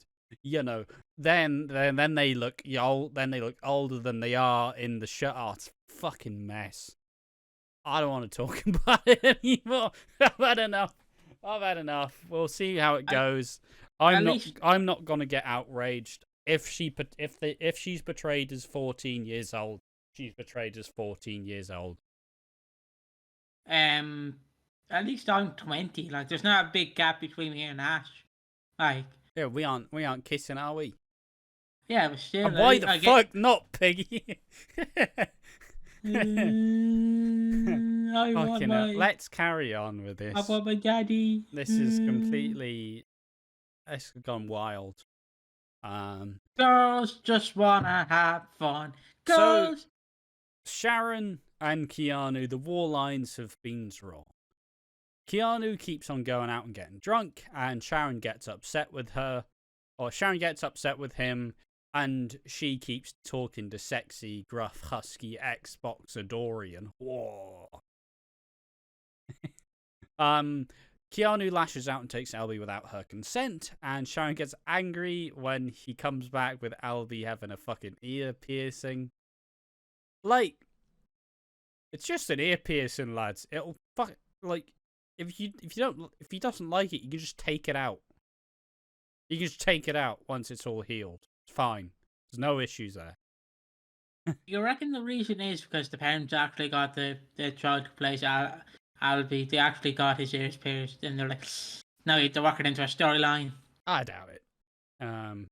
they look older than they are in the show. Oh, it's a fucking mess. I don't want to talk about it anymore. I've had enough. We'll see how it goes. I'm not gonna get outraged if she's portrayed as 14 years old. She's portrayed as 14 years old. At least I'm 20. Like, there's not a big gap between me and Ash. Like, yeah, we aren't kissing, are we? Yeah, but still. And why the fuck not, Piggy? Let's carry on with this. I want my daddy. This is completely. It's gone wild. Girls just wanna have fun. Girls. So, Sharon and Keanu, the war lines have been drawn. Keanu keeps on going out and getting drunk, and Sharon gets upset with him, and she keeps talking to sexy, gruff, husky Xboxer Dorian. Whoa. Keanu lashes out and takes Albie without her consent, and Sharon gets angry when he comes back with Albie having a fucking ear piercing. Like, it's just an ear piercing, lads. It'll if he doesn't like it, you can just take it out. You can just take it out once it's all healed. It's fine. There's no issues there. You reckon the reason is because the parents actually got the child who plays Albie, they actually got his ears pierced, and they're like, no, they're working into a storyline. I doubt it.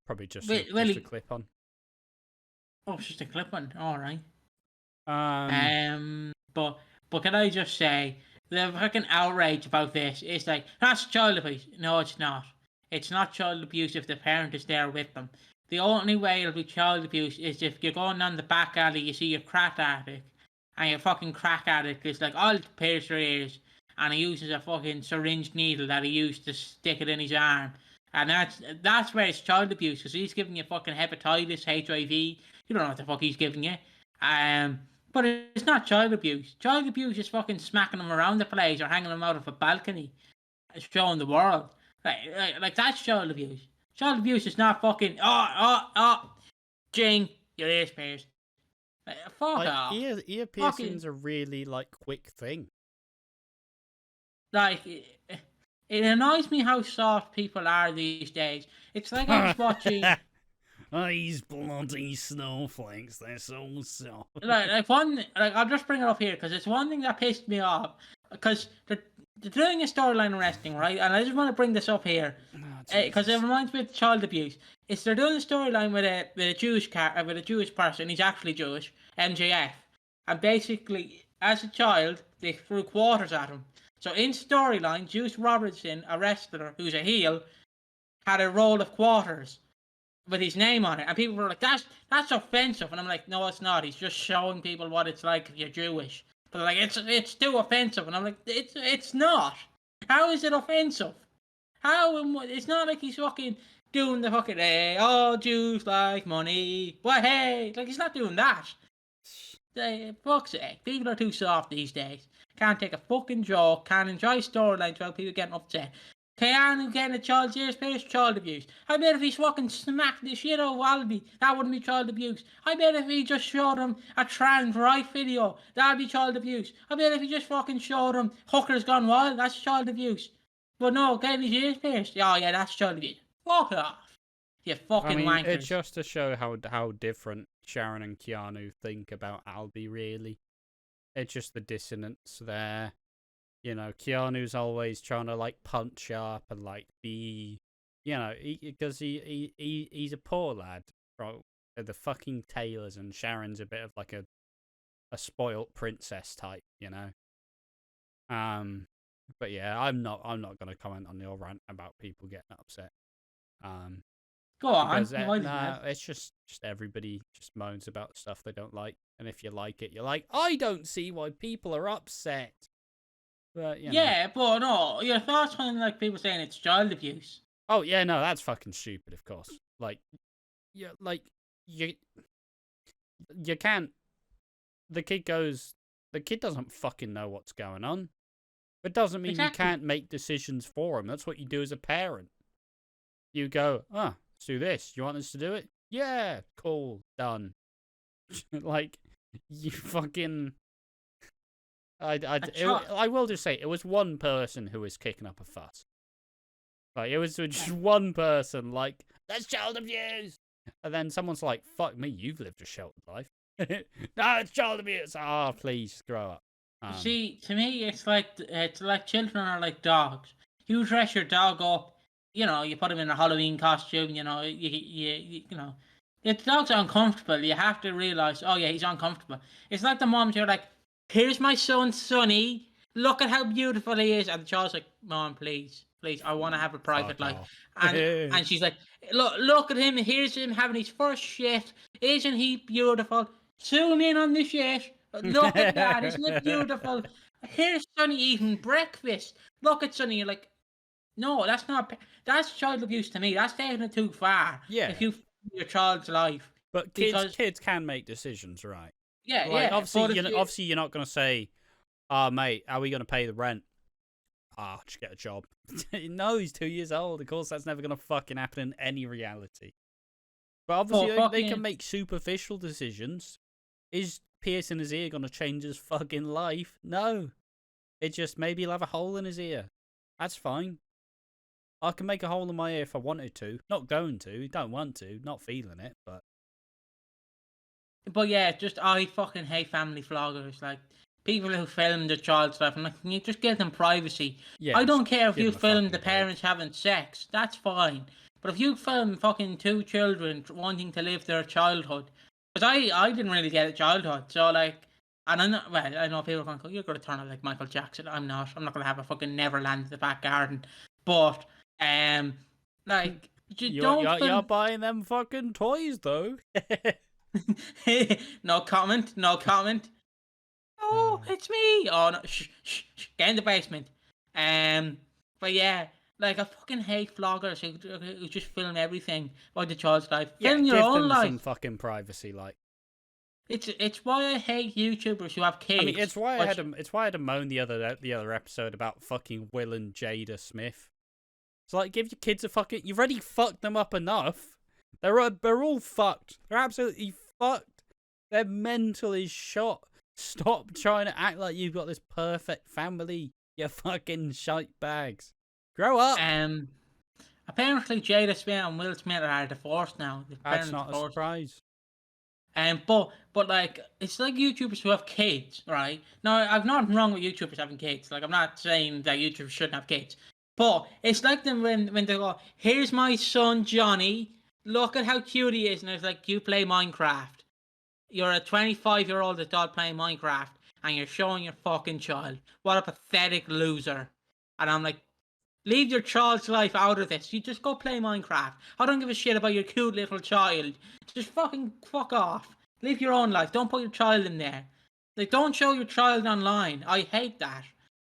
Probably just a clip on. Oh, it's just a clip on. All right. But can I just say the fucking outrage about this is like, that's child abuse. No, it's not. It's not child abuse if the parent is there with them. the only way it'll be child abuse is if you're going down the back alley, you see your crack addict, and your fucking crack addict is like, I'll pierce your ears, and he uses a fucking syringe needle that he used to stick it in his arm. And that's where it's child abuse, because he's giving you fucking hepatitis, HIV. You don't know what the fuck he's giving you. But it's not child abuse. Child abuse is fucking smacking them around the place or hanging them out of a balcony, showing the world. Like that's child abuse. Child abuse is not fucking Jing, your ears pierced. Fuck like, off. Ear piercings are really like quick thing. Like it annoys me how soft people are these days. It's like I was watching. These bloody snowflakes, they're so soft. I'll just bring it up here because it's one thing that pissed me off. Because they're doing a storyline arresting, right? And I just want to bring this up here because it reminds me of child abuse. They're doing a storyline with a Jewish person. He's actually Jewish, MJF, and basically as a child they threw quarters at him. So in storyline, Juice Robertson, a wrestler who's a heel, had a roll of quarters with his name on it, and people were like, "That's offensive," and I'm like, "No, it's not. He's just showing people what it's like if you're Jewish." But like, it's too offensive, and I'm like, "It's not. How is it offensive? How? It's not like he's fucking doing the fucking hey, all Jews like money, but hey, like he's not doing that." Fuck's sake, people are too soft these days. Can't take a fucking joke. Can't enjoy storylines without people getting upset. Keanu getting a child's ears pierced, child abuse. I bet if he's fucking smacked the shit out of Wallaby, that wouldn't be child abuse. I bet if he just showed him a trans right video, that'd be child abuse. I bet if he just fucking showed him hookers gone wild, that's child abuse. But no, getting his ears pierced, oh yeah, that's child abuse. Fuck off. You fucking wankers. It's just to show how different Sharon and Keanu think about Albie, really. It's just the dissonance there. You know, Keanu's always trying to like punch up and like be, you know, because he's a poor lad from the fucking Taylors, and Sharon's a bit of like a spoilt princess type, you know. But yeah, I'm not gonna comment on your rant about people getting upset. Go on. It's just everybody just moans about stuff they don't like, and if you like it, you're like, I don't see why people are upset. But, you know. Yeah, but no, your thoughts on like people saying it's child abuse? Oh yeah, no, that's fucking stupid. Of course, you can't. The kid doesn't fucking know what's going on. It doesn't mean you can't make decisions for him. That's what you do as a parent. You go, let's do this. You want us to do it? Yeah, cool, done. Like, you fucking. I will just say, it was one person who was kicking up a fuss. Like, it was just one person, like, that's child abuse! And then someone's like, fuck me, you've lived a sheltered life. No, it's child abuse! Please, grow up. See, to me, it's like children are like dogs. You dress your dog up, you know, you put him in a Halloween costume, you know, you know. If the dog's uncomfortable, you have to realise, oh yeah, he's uncomfortable. It's like the moment you're like, here's my son, Sonny. Look at how beautiful he is. And the child's like, Mom, please, I want to have a private life. And she's like, look at him. Here's him having his first shit. Isn't he beautiful? Zoom in on the shit. Look at that. Isn't it beautiful? Here's Sonny eating breakfast. Look at Sonny. You're like, no, that's child abuse to me. That's taking it too far. Yeah. If you your child's life. But kids can make decisions, right? Yeah, like, obviously, you're not going to say, mate, are we going to pay the rent? Just get a job. No, he's 2 years old. Of course, that's never going to fucking happen in any reality. But obviously, they can make superficial decisions. Is piercing his ear going to change his fucking life? No. It just, maybe he'll have a hole in his ear. That's fine. I can make a hole in my ear if I wanted to. Not going to. Don't want to. Not feeling it, but... But yeah, I fucking hate family vloggers. Like, people who film their child stuff. I'm like, can you just give them privacy? Yeah, I don't care if you film the parents having sex. That's fine. But if you film fucking two children wanting to live their childhood. Because I didn't really get a childhood. So, like, and I know people are going to go, you're going to turn out like Michael Jackson. I'm not. I'm not going to have a fucking Neverland in the back garden. But, like, You're buying them fucking toys, though. No comment. No comment. Oh, it's me. Oh no, shh. Get in the basement. But yeah, like I fucking hate vloggers who just film everything about the child's life. Film your give own them life. some fucking privacy, like. It's why I hate YouTubers who have kids. I mean, it's why I had to moan the other episode about fucking Will and Jada Smith. It's like, give your kids a fucking. You've already fucked them up enough. They're all fucked. They're absolutely fucked. Their mental is shot. Stop trying to act like you've got this perfect family. You fucking shite bags. Grow up. Apparently Jada Smith and Will Smith are divorced now. That's not a surprise. But like, it's like YouTubers who have kids, right? Now, I've nothing wrong with YouTubers having kids. Like, I'm not saying that YouTubers shouldn't have kids. But it's like them when they go, here's my son Johnny, look at how cute he is. And it's like, you play Minecraft. You're a 25-year-old adult playing Minecraft, and you're showing your fucking child. What a pathetic loser. And I'm like, leave your child's life out of this. You just go play Minecraft. I don't give a shit about your cute little child. Just fucking fuck off. Live your own life. Don't put your child in there. Like, don't show your child online. I hate that.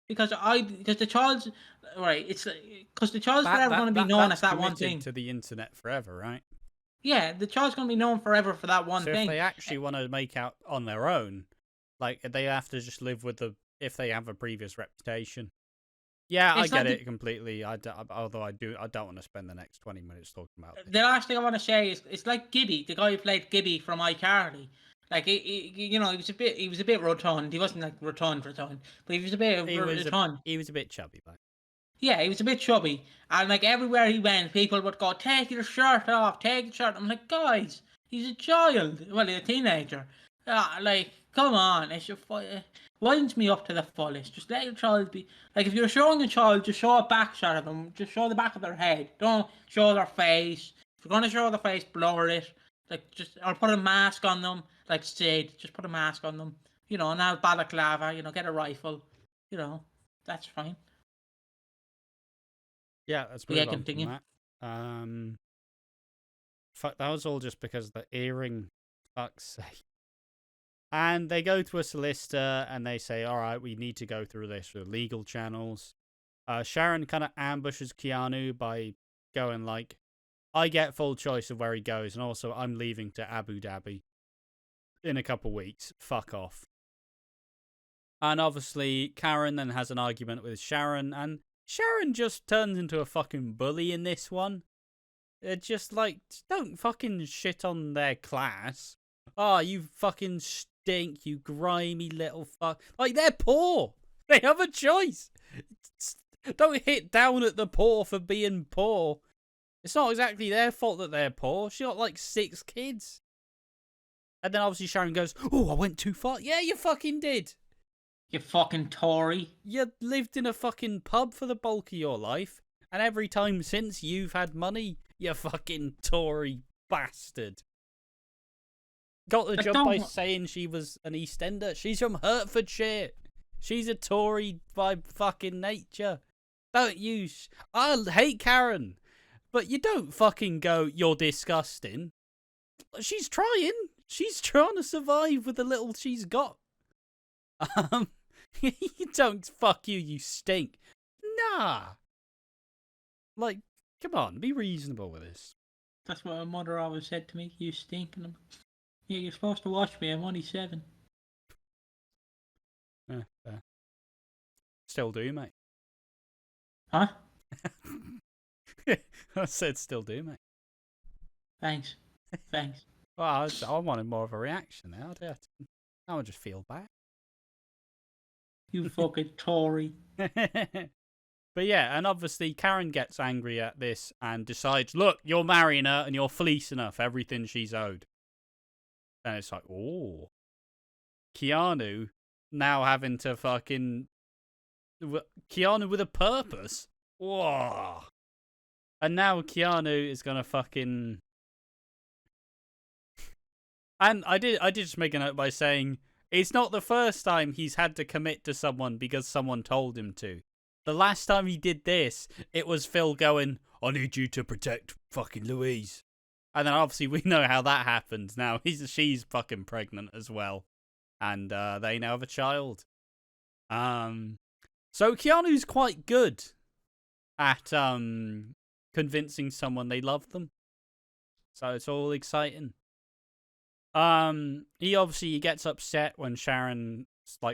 Because the child's right. It's because the child's forever going to be known as that one thing. To the internet forever, right? Yeah, the child's going to be known forever for that one thing. So if they actually want to make out on their own, like they have to just live with if they have a previous reputation. Yeah, I get it completely. Although I don't want to spend the next 20 minutes talking about it. The last thing I want to say is it's like Gibby, the guy who played Gibby from iCarly. Like he was a bit rotund. He wasn't like rotund, but he was a bit rotund. He was a bit chubby, like. Yeah, he was a bit chubby, and like everywhere he went, people would go, "Take your shirt off, take the shirt." I'm like, guys, he's a child, well, he's a teenager. Like, come on, it should winds me up to the fullest. Just let your child be. Like, if you're showing a child, just show a back shot of them. Just show the back of their head. Don't show their face. If you're gonna show their face, blur it. Like, or put a mask on them. Like Sid, just put a mask on them. You know, now balaclava. You know, get a rifle. You know, that's fine. Yeah, that's pretty continue. Fuck, that was all just because of the earring. Fuck's sake. And they go to a solicitor and they say, all right, we need to go through this through legal channels. Sharon kind of ambushes Keanu by going like, I get full choice of where he goes, and also I'm leaving to Abu Dhabi in a couple weeks. Fuck off. And obviously, Karen then has an argument with Sharon, and Sharon just turns into a fucking bully in this one. They're just like, don't fucking shit on their class. Oh, you fucking stink, you grimy little fuck. Like, they're poor. They have a choice. Don't hit down at the poor for being poor. It's not exactly their fault that they're poor. She got like 6 kids. And then obviously Sharon goes, oh, I went too far. Yeah, you fucking did. You fucking Tory. You lived in a fucking pub for the bulk of your life. And every time since you've had money, you fucking Tory bastard. Got the job by saying she was an Eastender. She's from Hertfordshire. She's a Tory by fucking nature. Don't you... I hate Karen. But you don't fucking go, you're disgusting. She's trying. She's trying to survive with the little she's got. You don't, fuck you, you stink. Nah. Like, come on, be reasonable with this. That's what my mother always said to me. You stink. And yeah, you're supposed to watch me. I'm only 7. Still do, mate. Huh? I said still do, mate. Thanks. Well, I wanted more of a reaction now. I would just feel bad. You fucking Tory. But yeah, and obviously Karen gets angry at this and decides, look, you're marrying her and you're fleecing her for everything she's owed. And it's like, oh. Keanu now having to fucking... Keanu with a purpose? Whoa. And now Keanu is gonna fucking... And I did just make a note by saying, it's not the first time he's had to commit to someone because someone told him to. The last time he did this, it was Phil going, I need you to protect fucking Louise. And then obviously we know how that happens now. She's fucking pregnant as well. And they now have a child. So Keanu's quite good at convincing someone they love them. So it's all exciting. He obviously gets upset when Sharon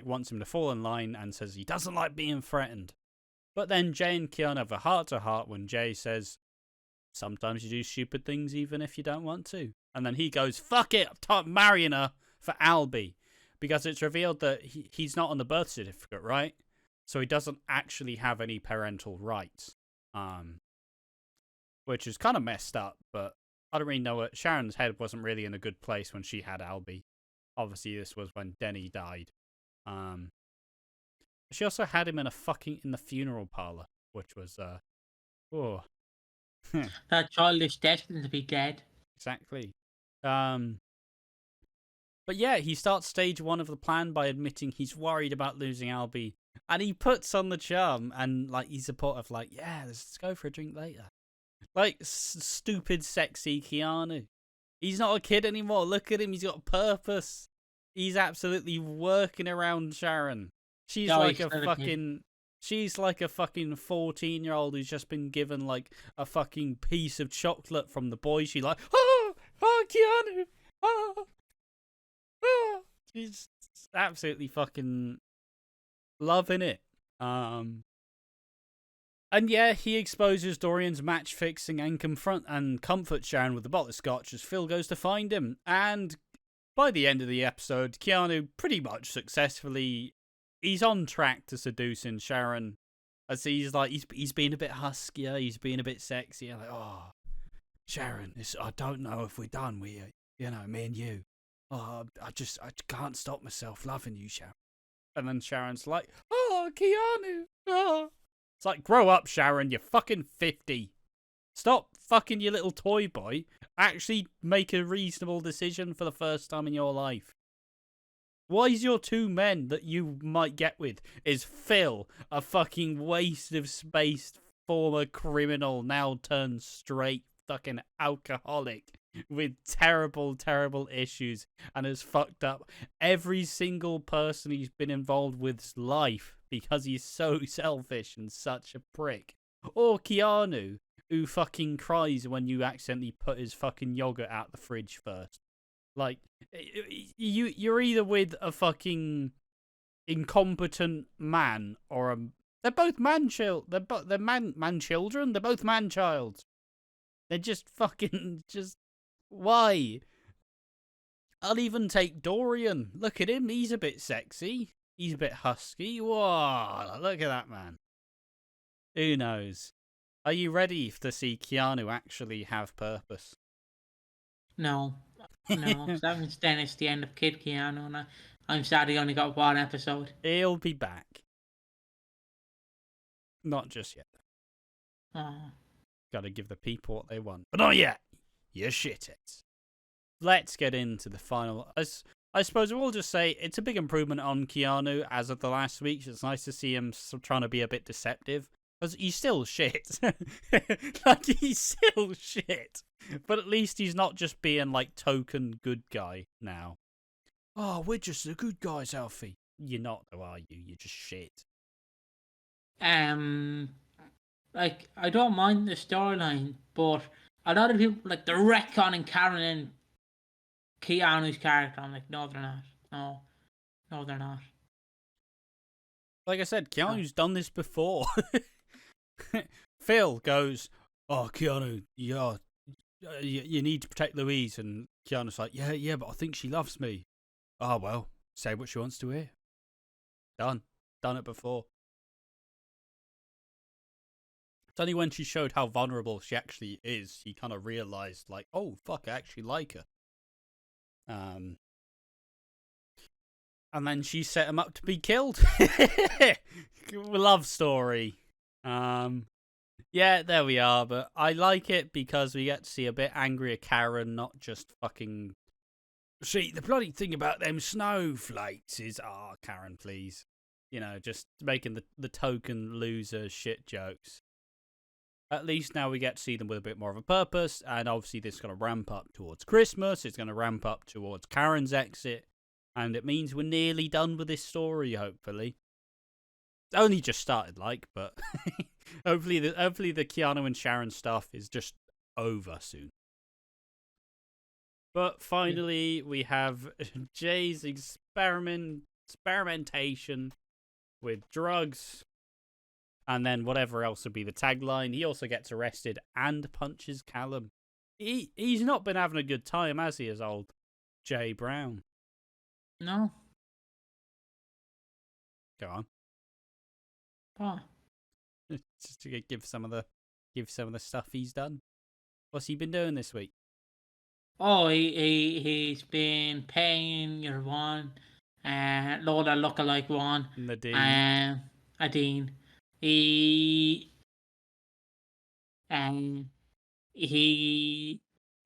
wants him to fall in line and says he doesn't like being threatened. But then Jay and Keanu have a heart-to-heart when Jay says, sometimes you do stupid things even if you don't want to. And then he goes, fuck it, I'm marrying her for Albie. Because it's revealed that he's not on the birth certificate, right? So he doesn't actually have any parental rights. Which is kind of messed up, but I don't really know it. Sharon's head wasn't really in a good place when she had Albie. Obviously, this was when Denny died. She also had him in the funeral parlor, which was that child is destined to be dead. Exactly. But yeah, he starts stage 1 of the plan by admitting he's worried about losing Albie, and he puts on the charm and he's supportive, yeah, let's go for a drink later. Stupid, sexy Keanu. He's not a kid anymore. Look at him. He's got purpose. He's absolutely working around Sharon. She's like a fucking 14-year-old who's just been given a fucking piece of chocolate from the boy. She's like, oh, Keanu. Oh. She's absolutely fucking loving it. And yeah, he exposes Dorian's match fixing and comforts Sharon with a bottle of scotch as Phil goes to find him. And by the end of the episode, Keanu pretty much successfully, he's on track to seducing Sharon. As he's being a bit huskier, he's being a bit sexier. Oh, Sharon, I don't know if we're done with you, me and you. Oh, I can't stop myself loving you, Sharon. And then Sharon's like, oh, Keanu. Oh. It's grow up, Sharon. You're fucking 50. Stop fucking your little toy boy. Actually make a reasonable decision for the first time in your life. Why is your 2 men that you might get with is Phil, a fucking waste of space former criminal now turned straight fucking alcoholic with terrible, terrible issues and has fucked up every single person he's been involved with's life because he's so selfish and such a prick. Or Keanu, who fucking cries when you accidentally put his fucking yogurt out the fridge first. You're either with a fucking incompetent man or they're both man-children. They're man-children. They're both man-childs. They're just fucking why? I'll even take Dorian. Look at him. He's a bit sexy. He's a bit husky. Whoa, look at that man. Who knows? Are you ready to see Keanu actually have purpose? No. That means then it's the end of Kid Keanu, and I'm sad he only got 1 episode. He'll be back. Not just yet. Oh. Gotta give the people what they want. But not yet. You shitheads. Let's get into the final. I suppose we'll just say it's a big improvement on Keanu as of the last week. It's nice to see him trying to be a bit deceptive. Because he's still shit. He's still shit. But at least he's not just being token good guy now. Oh, we're just the good guys, Alfie. You're not, though, are you? You're just shit. I don't mind the storyline, but a lot of people, the retconning Karen and Keanu's character. I'm no, they're not. No, they're not. Like I said, Keanu's done this before. Phil goes, oh, Keanu, you need to protect Louise. And Keanu's like, yeah, but I think she loves me. Oh, well, say what she wants to hear. Done it before. It's only when she showed how vulnerable she actually is, he kind of realized, oh, fuck, I actually like her. And then she set him up to be killed. Love story. Yeah, there we are. But I like it because we get to see a bit angrier Karen, not just fucking. See, the bloody thing about them snowflakes is, Karen, please. Just making the token loser shit jokes. At least now we get to see them with a bit more of a purpose, and obviously this is going to ramp up towards Christmas. It's going to ramp up towards Karen's exit, and it means we're nearly done with this story, hopefully. It's only just started, but hopefully the Keanu and Sharon stuff is just over soon. But finally, we have Jay's experimentation with drugs, and then whatever else would be the tagline. He also gets arrested and punches Callum. He's not been having a good time, has he, as old Jay Brown? No. Go on. Oh. Just to give some of the stuff he's done. What's he been doing this week? Oh, he's been paying your one, Lola lookalike one, Nadine. Adine. He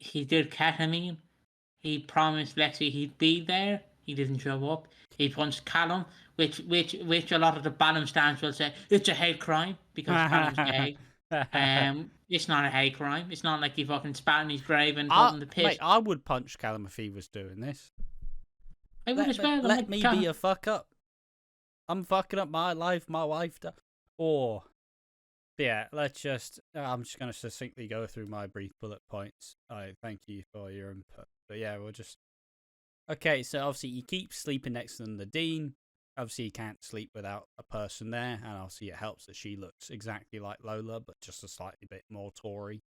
did ketamine. He promised Lexi he'd be there. He didn't show up. He punched Callum, which a lot of the balance stance will say it's a hate crime because Callum's gay. It's not a hate crime. It's not like he fucking spat in his grave and told him to piss. Mate, I would punch Callum if he was doing this. I would as well. Let me be a fuck up. I'm fucking up my life, my wife. Or, yeah, I'm just going to succinctly go through my brief bullet points. I thank you for your input. But yeah, we'll just... Okay, so obviously he keeps sleeping next to Nadine. Obviously he can't sleep without a person there, and obviously it helps that she looks exactly like Lola, but just a slightly bit more Tory.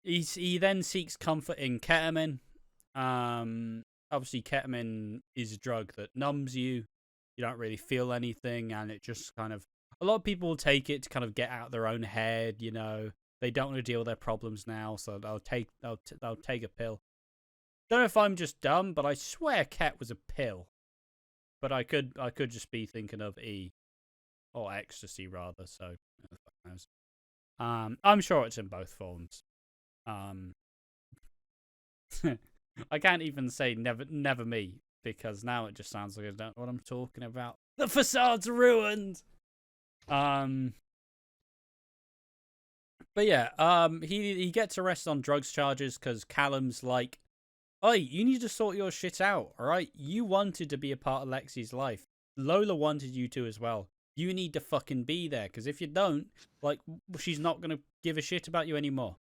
He then seeks comfort in ketamine. Obviously ketamine is a drug that numbs you. You don't really feel anything, and it just kind of... A lot of people will take it to kind of get out of their own head, you know. They don't want to deal with their problems now, so they'll take a pill. Don't know if I'm just dumb, but I swear Ket was a pill. But I could just be thinking of E, or ecstasy rather. So who the fuck knows? I'm sure it's in both forms. I can't even say never me, because now it just sounds like I don't know what I'm talking about. The facade's ruined. But yeah, he gets arrested on drugs charges because Callum's like, "Oi, you need to sort your shit out, alright? You wanted to be a part of Lexi's life. Lola wanted you to as well. You need to fucking be there, because if you don't, like, she's not going to give a shit about you anymore."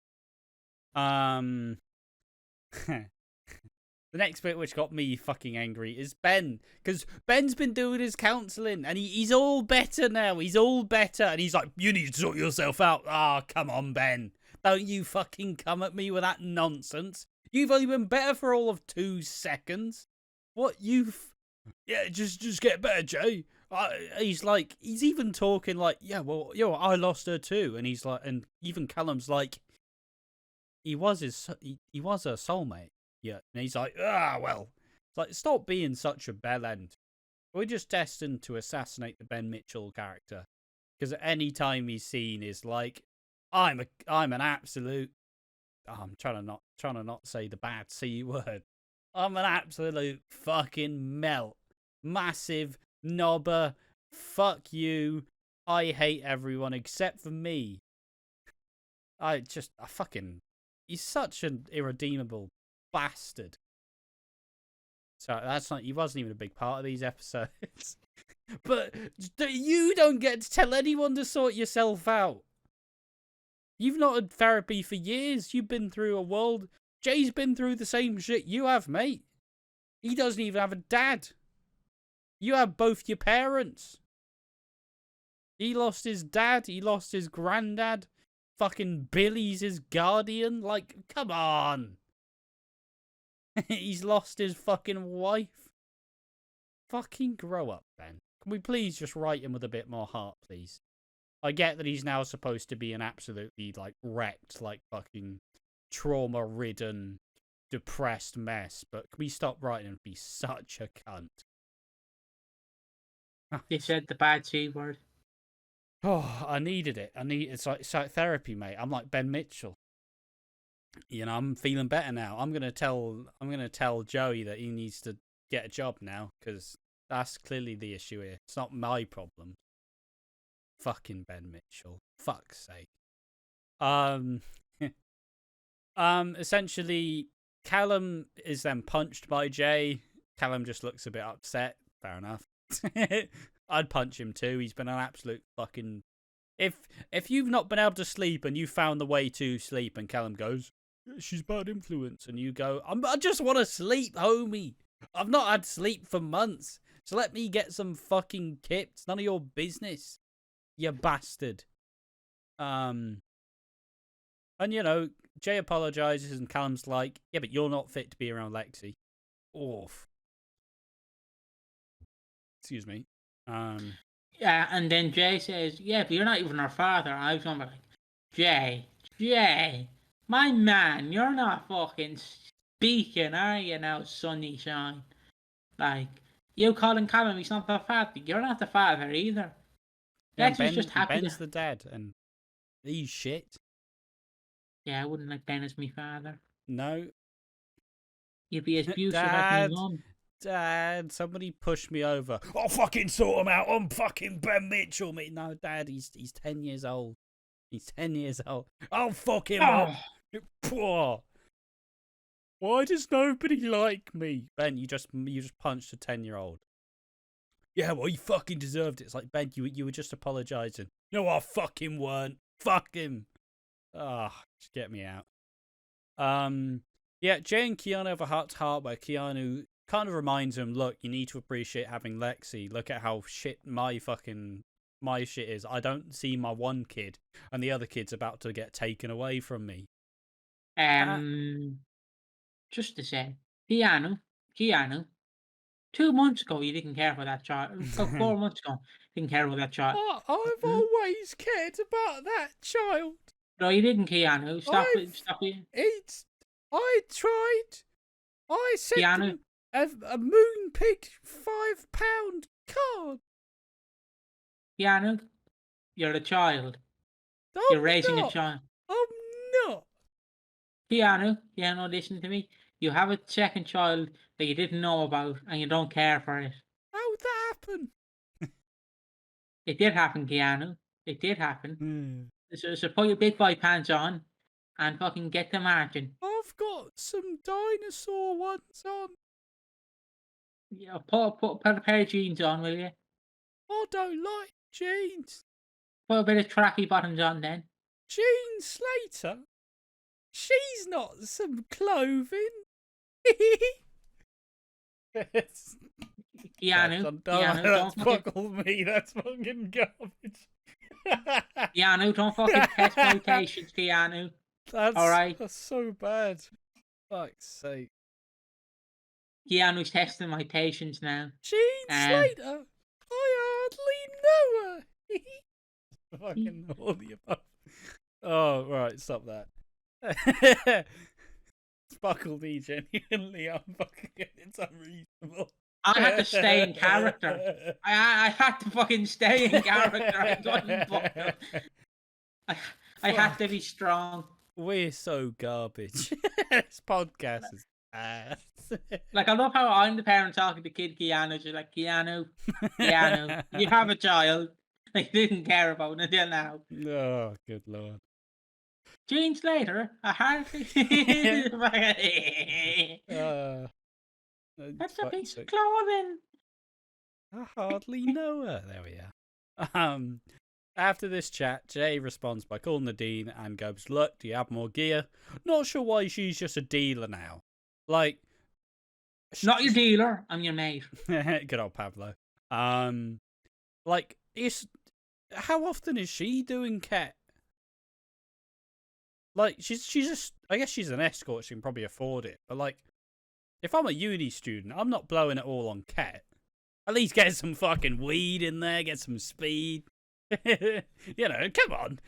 The next bit which got me fucking angry is Ben, because Ben's been doing his counselling, and he's all better now. He's all better, and he's like, "You need to sort yourself out." Ah, come on, Ben. Don't you fucking come at me with that nonsense. You've only been better for all of 2 seconds. What, yeah, just get better, Jay. He's even talking like, "Yeah, well, I lost her too." And he's like, and even Callum's like, he was her soulmate. Yeah, and he's like, well. It's like, stop being such a bellend. We're just destined to assassinate the Ben Mitchell character, because at any time he's seen is like, I'm an absolute... Oh, I'm trying to not say the bad C word. I'm an absolute fucking melt. Massive knobber. Fuck you. I hate everyone except for me. He's such an irredeemable bastard. So he wasn't even a big part of these episodes. But you don't get to tell anyone to sort yourself out. You've not had therapy for years. You've been through a world. Jay's been through the same shit you have, mate. He doesn't even have a dad. You have both your parents. He lost his dad. He lost his granddad. Fucking Billy's his guardian. Like, come on. He's lost his fucking wife. Fucking grow up, Ben. Can we please just write him with a bit more heart, please? I get that he's now supposed to be an absolutely, like, wrecked, like, fucking trauma-ridden, depressed mess, but can we stop writing him to be such a cunt? They said the bad C word. Oh, I needed it. It's like therapy, mate. I'm like Ben Mitchell. You know, I'm feeling better now. I'm gonna tell Joey that he needs to get a job now, because that's clearly the issue here. It's not my problem. fucking Ben Mitchell. Fuck's sake. Essentially, Callum is then punched by Jay. Callum just looks a bit upset. Fair enough. I'd punch him too. He's been an absolute fucking... If you've not been able to sleep and you found the way to sleep and Callum goes, she's bad influence, and you go, I just want to sleep, homie. I've not had sleep for months. So let me get some fucking kips. None of your business, you bastard. And you know, Jay apologizes and Callum's like, yeah, but you're not fit to be around Lexi. Oof. Excuse me. Yeah, and then Jay says, yeah, but you're not even her father. I was going to be like, Jay, my man, you're not fucking speaking, are you now, Sunny Shine? Like, you calling Callum, he's not the father. You're not the father either. Yeah, Lexi's just happy. Ben's the dad, and he's shit. Yeah, I wouldn't like Ben as my father. No. He'd be as abusive as my mum. Dad, somebody push me over. I'll fucking sort him out. I'm fucking Ben Mitchell, mate. No, Dad, he's 10 years old. He's 10 years old. I'll fuck him up. Poor. Why does nobody like me? Ben, you just punched a 10-year-old. Yeah, well, you fucking deserved it. It's like, Ben, you were just apologising. No, I fucking weren't. Fuck him. Just get me out. Yeah, Jay and Keanu have a heart-to-heart where Keanu kind of reminds him, look, you need to appreciate having Lexi. Look at how shit my shit is. I don't see my one kid, and the other kid's about to get taken away from me. Just to say, Keanu, 2 months ago you didn't care for that child. 4 months ago you didn't care for that child. I've always cared about that child. No, you didn't, Keanu. Stop it. I tried. I sent Keanu, a moon pig £5 card. Keanu, you're a child. You're raising a child. I'm not. Keanu, listen to me. You have a second child that you didn't know about and you don't care for it. How'd that happen? It did happen, Keanu. It did happen. So put your big boy pants on and fucking get to marching. I've got some dinosaur ones on. Yeah, put a pair of jeans on, will you? I don't like jeans. Put a bit of tracky bottoms on then. Jean Slater? She's not some clothing. Keanu, that's buckled me. That's fucking garbage. Keanu, don't fucking test my patience, Keanu. All right. That's so bad. Fuck's sake. Keanu's testing my patience now. Jean Slater? I hardly know her. Fucking all the above. Oh, right, stop that. Sparkle D, genuinely, I'm fucking, it's unreasonable. I had to stay in character. I had to fucking stay in character. I couldn't fucking... I had to be strong. We're so garbage. This podcast is ass. Like, I love how I'm the parent talking to kid Keanu. She's like, Keanu, you have a child. They didn't care about it until now. Oh, good lord. Jean Slater, a hardly... That's a piece of clothing. I hardly know her. There we are. After this chat, Jay responds by calling the dean and goes, look, do you have more gear? Not sure why she's just a dealer now. Like... Not your dealer, I'm your mate. Good old Pablo. Like, how often is she doing cat? Like, she's just, I guess she's an escort, she can probably afford it. But like, if I'm a uni student, I'm not blowing it all on cat. At least get some fucking weed in there, get some speed. You know, come on.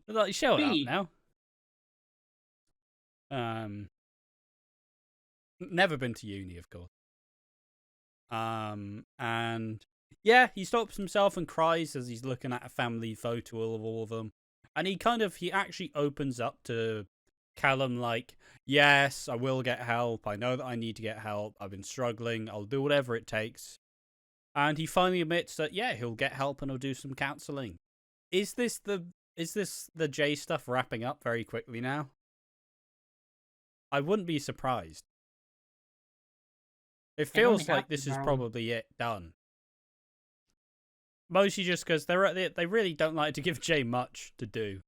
Like, show it up now. Never been to uni, of course. And yeah, he stops himself and cries as he's looking at a family photo of all of them. And he actually opens up to Callum like, yes, I will get help. I know that I need to get help. I've been struggling. I'll do whatever it takes. And he finally admits that, yeah, he'll get help and he'll do some counselling. Is this the J stuff wrapping up very quickly now? I wouldn't be surprised. It feels like this is probably it, done. Mostly just because they really don't like to give Jay much to do.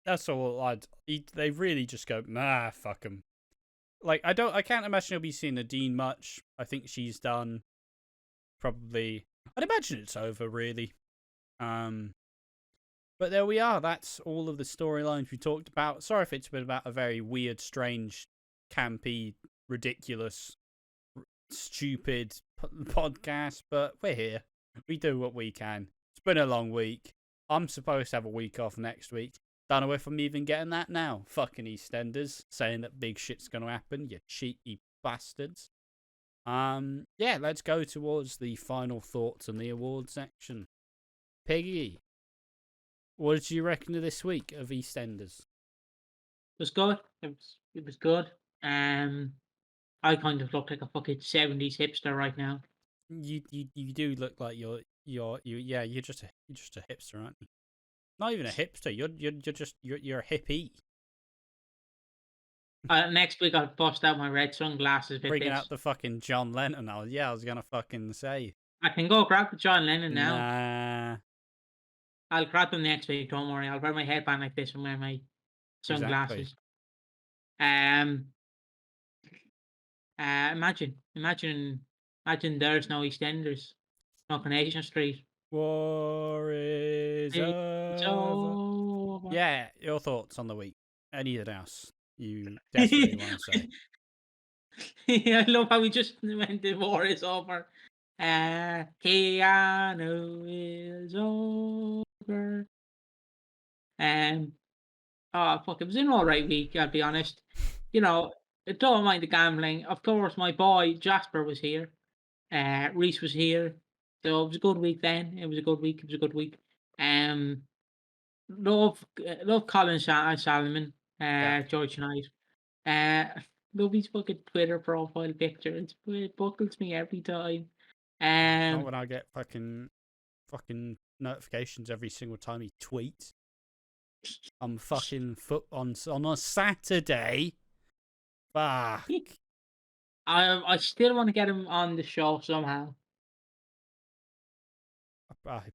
That's all. They really just go, nah, fuck him. Like, I can't imagine he'll be seeing Nadine much. I think she's done. Probably, I'd imagine it's over, really. But there we are. That's all of the storylines we talked about. Sorry if it's been about a very weird, strange, campy, ridiculous, stupid podcast, but we're here. We do what we can. It's been a long week. I'm supposed to have a week off next week. Don't know if I'm even getting that now. Fucking Eastenders saying that big shit's going to happen, you cheeky bastards. Yeah, let's go towards the final thoughts on the award section. Piggy, what did you reckon of this week of Eastenders? It was good. It was good. I kind of look like a fucking 70s hipster right now. You do look like you're just a hipster, aren't you? Not even a hipster. You're a hippie. Next week I'll bust out my red sunglasses. Bringing out the fucking John Lennon. I was gonna fucking say. I can go grab the John Lennon now. Nah. I'll grab them next week. Don't worry. I'll wear my headband like this and wear my sunglasses. Exactly. Imagine there's no Eastenders, no Coronation Street. War is over. Yeah, your thoughts on the week? Anything else you definitely want to say? I love how we just went, the war is over. Keanu is over. Fuck, it was an alright week, I'll be honest. You know, I don't mind the gambling. Of course, my boy Jasper was here. Reese was here. So it was a good week then. It was a good week. Love Colin Salomon, George Knight. Love his fucking Twitter profile picture. It buckles me every time. Not when I get fucking notifications every single time he tweets. I'm fucking on a Saturday. Fuck. I still want to get him on the show somehow.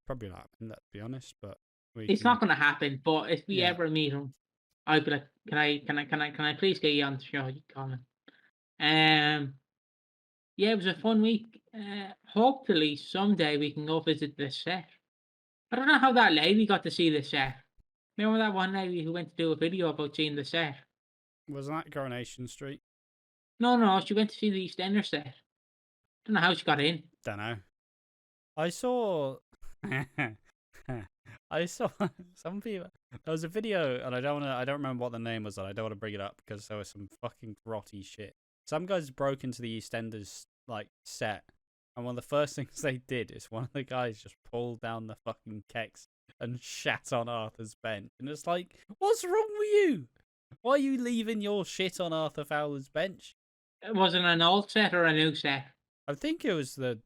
Probably not happen, to be honest, but it's not going to happen. But if we ever meet him, I'd be like, can I please get you on the show, Colin? Yeah, it was a fun week. Hopefully someday we can go visit the set. I don't know how that lady got to see the set. Remember that one lady who went to do a video about seeing the set? Wasn't that Coronation Street? No, she went to see the Eastenders set. Don't know how she got in. Don't know. I saw some people. There was a video, and I don't remember what the name was, and I don't want to bring it up because there was some fucking grotty shit. Some guys broke into the Eastenders set, and one of the first things they did is one of the guys just pulled down the fucking kegs and shat on Arthur's bench, and it's like, what's wrong with you? Why are you leaving your shit on Arthur Fowler's bench? Was it an old set or a new set? I think it was the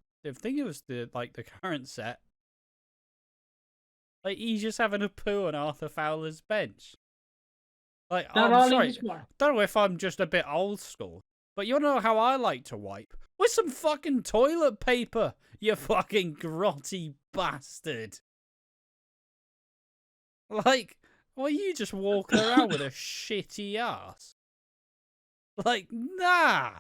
current set. Like, he's just having a poo on Arthur Fowler's bench. Like, I'm sorry, I don't know if I'm just a bit old school, but you know how I like to wipe? With some fucking toilet paper, you fucking grotty bastard. Like, why are you just walking around with a shitty ass? Like, nah.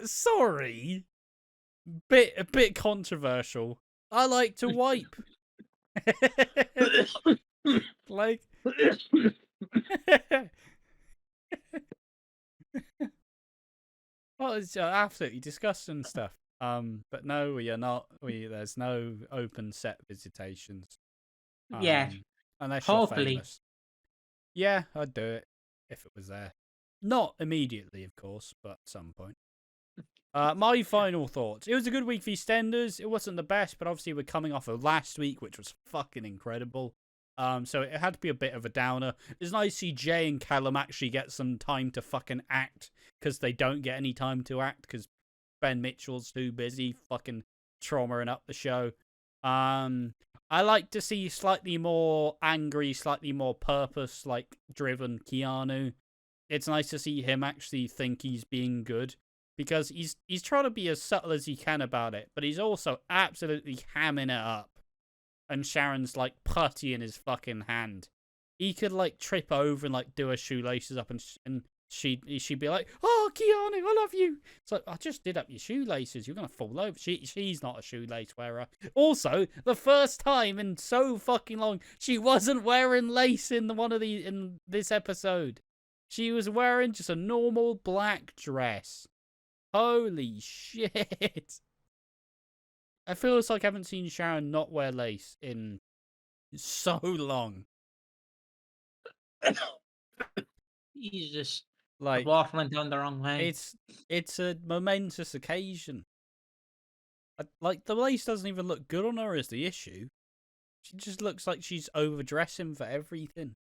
Sorry. A bit controversial. I like to wipe. Like, well, it's absolutely disgusting stuff. But no, we are not. There's no open set visitations. Unless you're famous. Yeah, I'd do it if it was there. Not immediately, of course, but at some point. My final thoughts. It was a good week for Eastenders. It wasn't the best, but obviously we're coming off of last week, which was fucking incredible. So it had to be a bit of a downer. It's nice to see Jay and Callum actually get some time to fucking act, because they don't get any time to act because Ben Mitchell's too busy fucking traumaing up the show. I like to see slightly more angry, slightly more purpose, like, driven Keanu. It's nice to see him actually think he's being good, because he's trying to be as subtle as he can about it, but he's also absolutely hamming it up. And Sharon's, like, putty in his fucking hand. He could, like, trip over and, like, do her shoelaces up, and she'd be like, "Oh, Keanu, I love you." It's like, I just did up your shoelaces. You're gonna fall over. She's not a shoelace wearer. Also, the first time in so fucking long, she wasn't wearing lace in this episode. She was wearing just a normal black dress. Holy shit. I feel it's like I haven't seen Sharon not wear lace in so long. He's just Like, waffling down the wrong way. it's a momentous occasion. Like, the lace doesn't even look good on her is the issue. She just looks like she's overdressing for everything.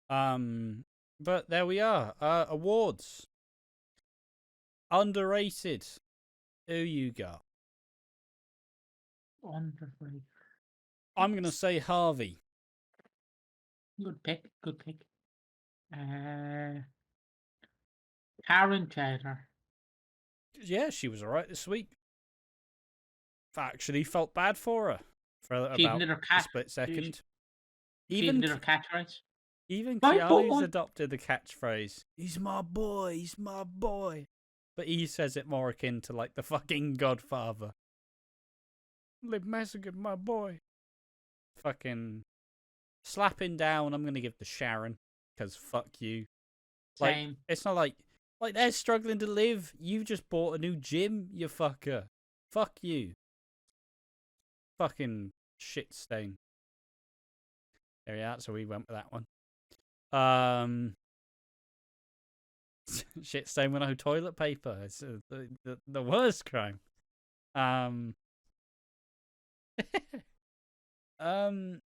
But there we are. Awards. Underrated. Who you got? Wonderfully. I'm gonna say Harvey. Good pick. Good pick. Karen Taylor. Yeah, she was alright this week. Actually felt bad for her for She even about did her a cat. split second. She even did her catchphrase. Even My Keanu's boy. adopted the catchphrase. He's my boy. He's my boy. But he says it more akin to, like, the fucking Godfather. Live Mexican, my boy. Fucking slapping down. I'm gonna give to Sharon, because fuck you. Like, Same. it's not like they're struggling to live. You just bought a new gym, you fucker. Fuck you. Fucking shit stain. There we are. So we went with that one. Shit stain with no toilet paper. It's the worst crime.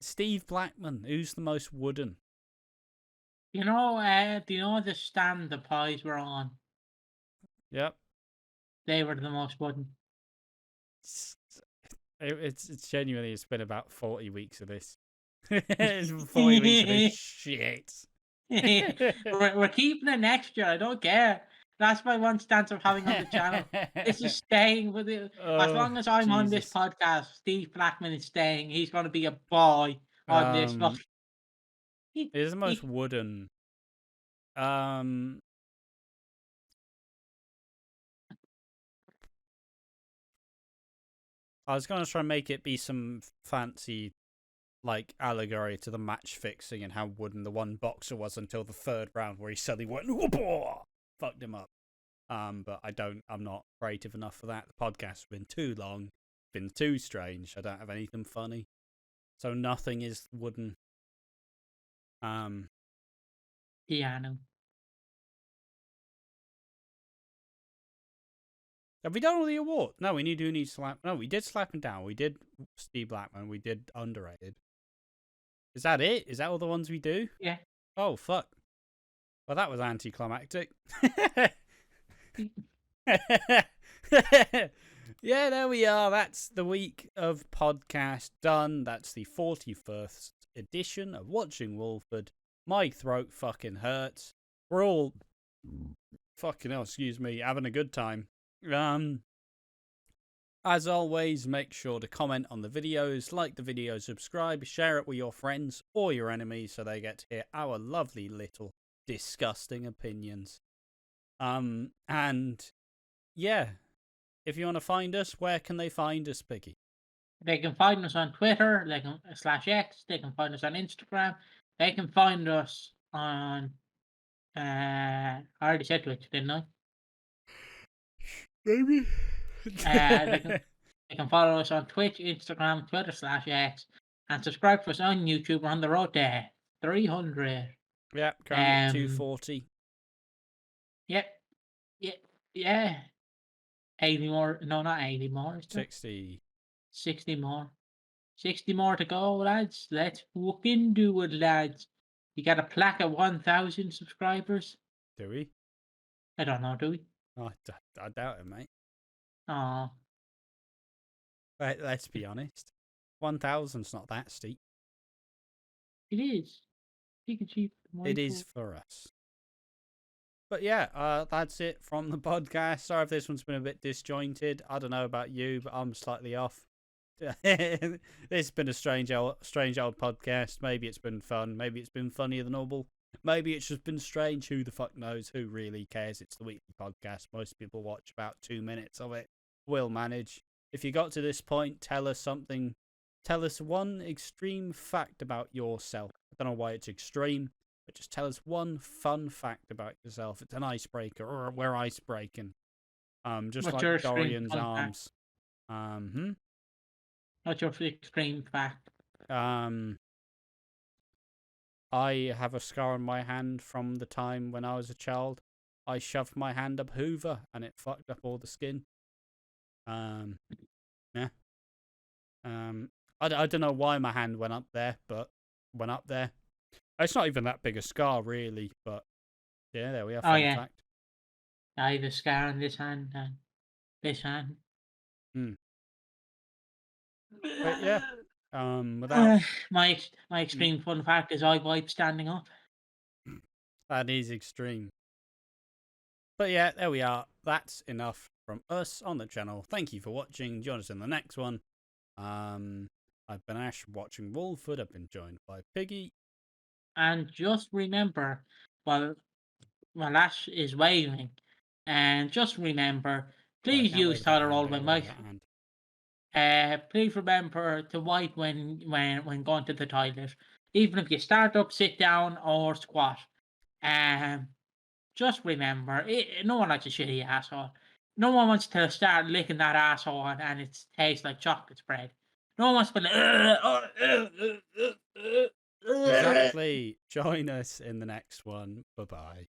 Steve Blackman. Who's the most wooden? Do you know the stand the pies were on? Yep. They were the most wooden. It's genuinely, it's been about 40 weeks of this. It's 40 weeks of this shit. we're keeping it next year. I don't care. That's my one stance of having on the channel. It's just staying with it. As long as I'm on this Jesus. podcast, Steve Blackman is staying. He's going to be a boy on this. It is the most wooden. I was going to try and make it be some fancy, like, allegory to the match fixing and how wooden the one boxer was until the third round where he suddenly went, whoop, fucked him up. But I'm not creative enough for that. The podcast has been too long, been too strange. I don't have anything funny. So nothing is wooden. Piano. Have we done all the awards? No, we need slap. No, we did Slapping Down. We did Steve Blackman. We did Underrated. Is that it? Is that all the ones we do? Yeah. Oh, fuck. Well, that was anticlimactic. Yeah, there we are. That's the week of podcast done. That's the 41st edition of Watching Walford. My throat fucking hurts. We're all fucking hell, excuse me, having a good time. As always, make sure to comment on the videos, like the video, subscribe, share it with your friends or your enemies so they get to hear our lovely little disgusting opinions. And yeah, if you want to find us, where can they find us, Piggy? They can find us on Twitter, they can /X, they can find us on Instagram, they can find us on I already said Twitch, didn't I? Maybe. They can follow us on Twitch, Instagram, Twitter /X, and subscribe to us on YouTube. We're on the road to 300. Yeah, currently at 240. Yep. Yeah. 80 more. No, not 80 more. 60. 60 more. 60 more to go, lads. Let's fucking do it, lads. You got a plaque at 1,000 subscribers? Do we? I don't know, do we? Oh, I doubt it, mate. Oh, Let's be honest. 1,000's not that steep. it is. Big and cheap. It is for us. But yeah, that's it from the podcast. Sorry if this one's been a bit disjointed. I don't know about you, but I'm slightly off. It's been a strange old podcast. Maybe it's been fun. Maybe it's been funnier than normal. Maybe it's just been strange. Who the fuck knows? Who really cares? It's the weekly podcast. Most people watch about 2 minutes of it. We'll manage. If you got to this point, tell us something. Tell us one extreme fact about yourself. I don't know why it's extreme, but just tell us one fun fact about yourself. It's an icebreaker, or we're icebreaking. Just What's like your extreme Dorian's fun arms. What's your extreme fact? I have a scar on my hand from the time when I was a child. I shoved my hand up Hoover and it fucked up all the skin. Yeah. I don't know why my hand went up there, but went up there. It's not even that big a scar, really, but yeah, there we are. Fun fact. I have a scar on this hand and this hand. But yeah, without my extreme fun fact is I wipe standing up. That is extreme. But yeah, there we are. That's enough from us on the channel. Thank you for watching. Join us in the next one. I've been Ash watching Walford. I've been joined by Piggy. And just remember, while Ash is waving, and just remember, please use toilet roll when please remember to wipe when going to the toilet, even if you start up, sit down, or squat. Just remember, no one likes a shitty asshole. No one wants to start licking that asshole and it tastes like chocolate spread. No one wants to be like, Exactly. Join us in the next one. Bye-bye.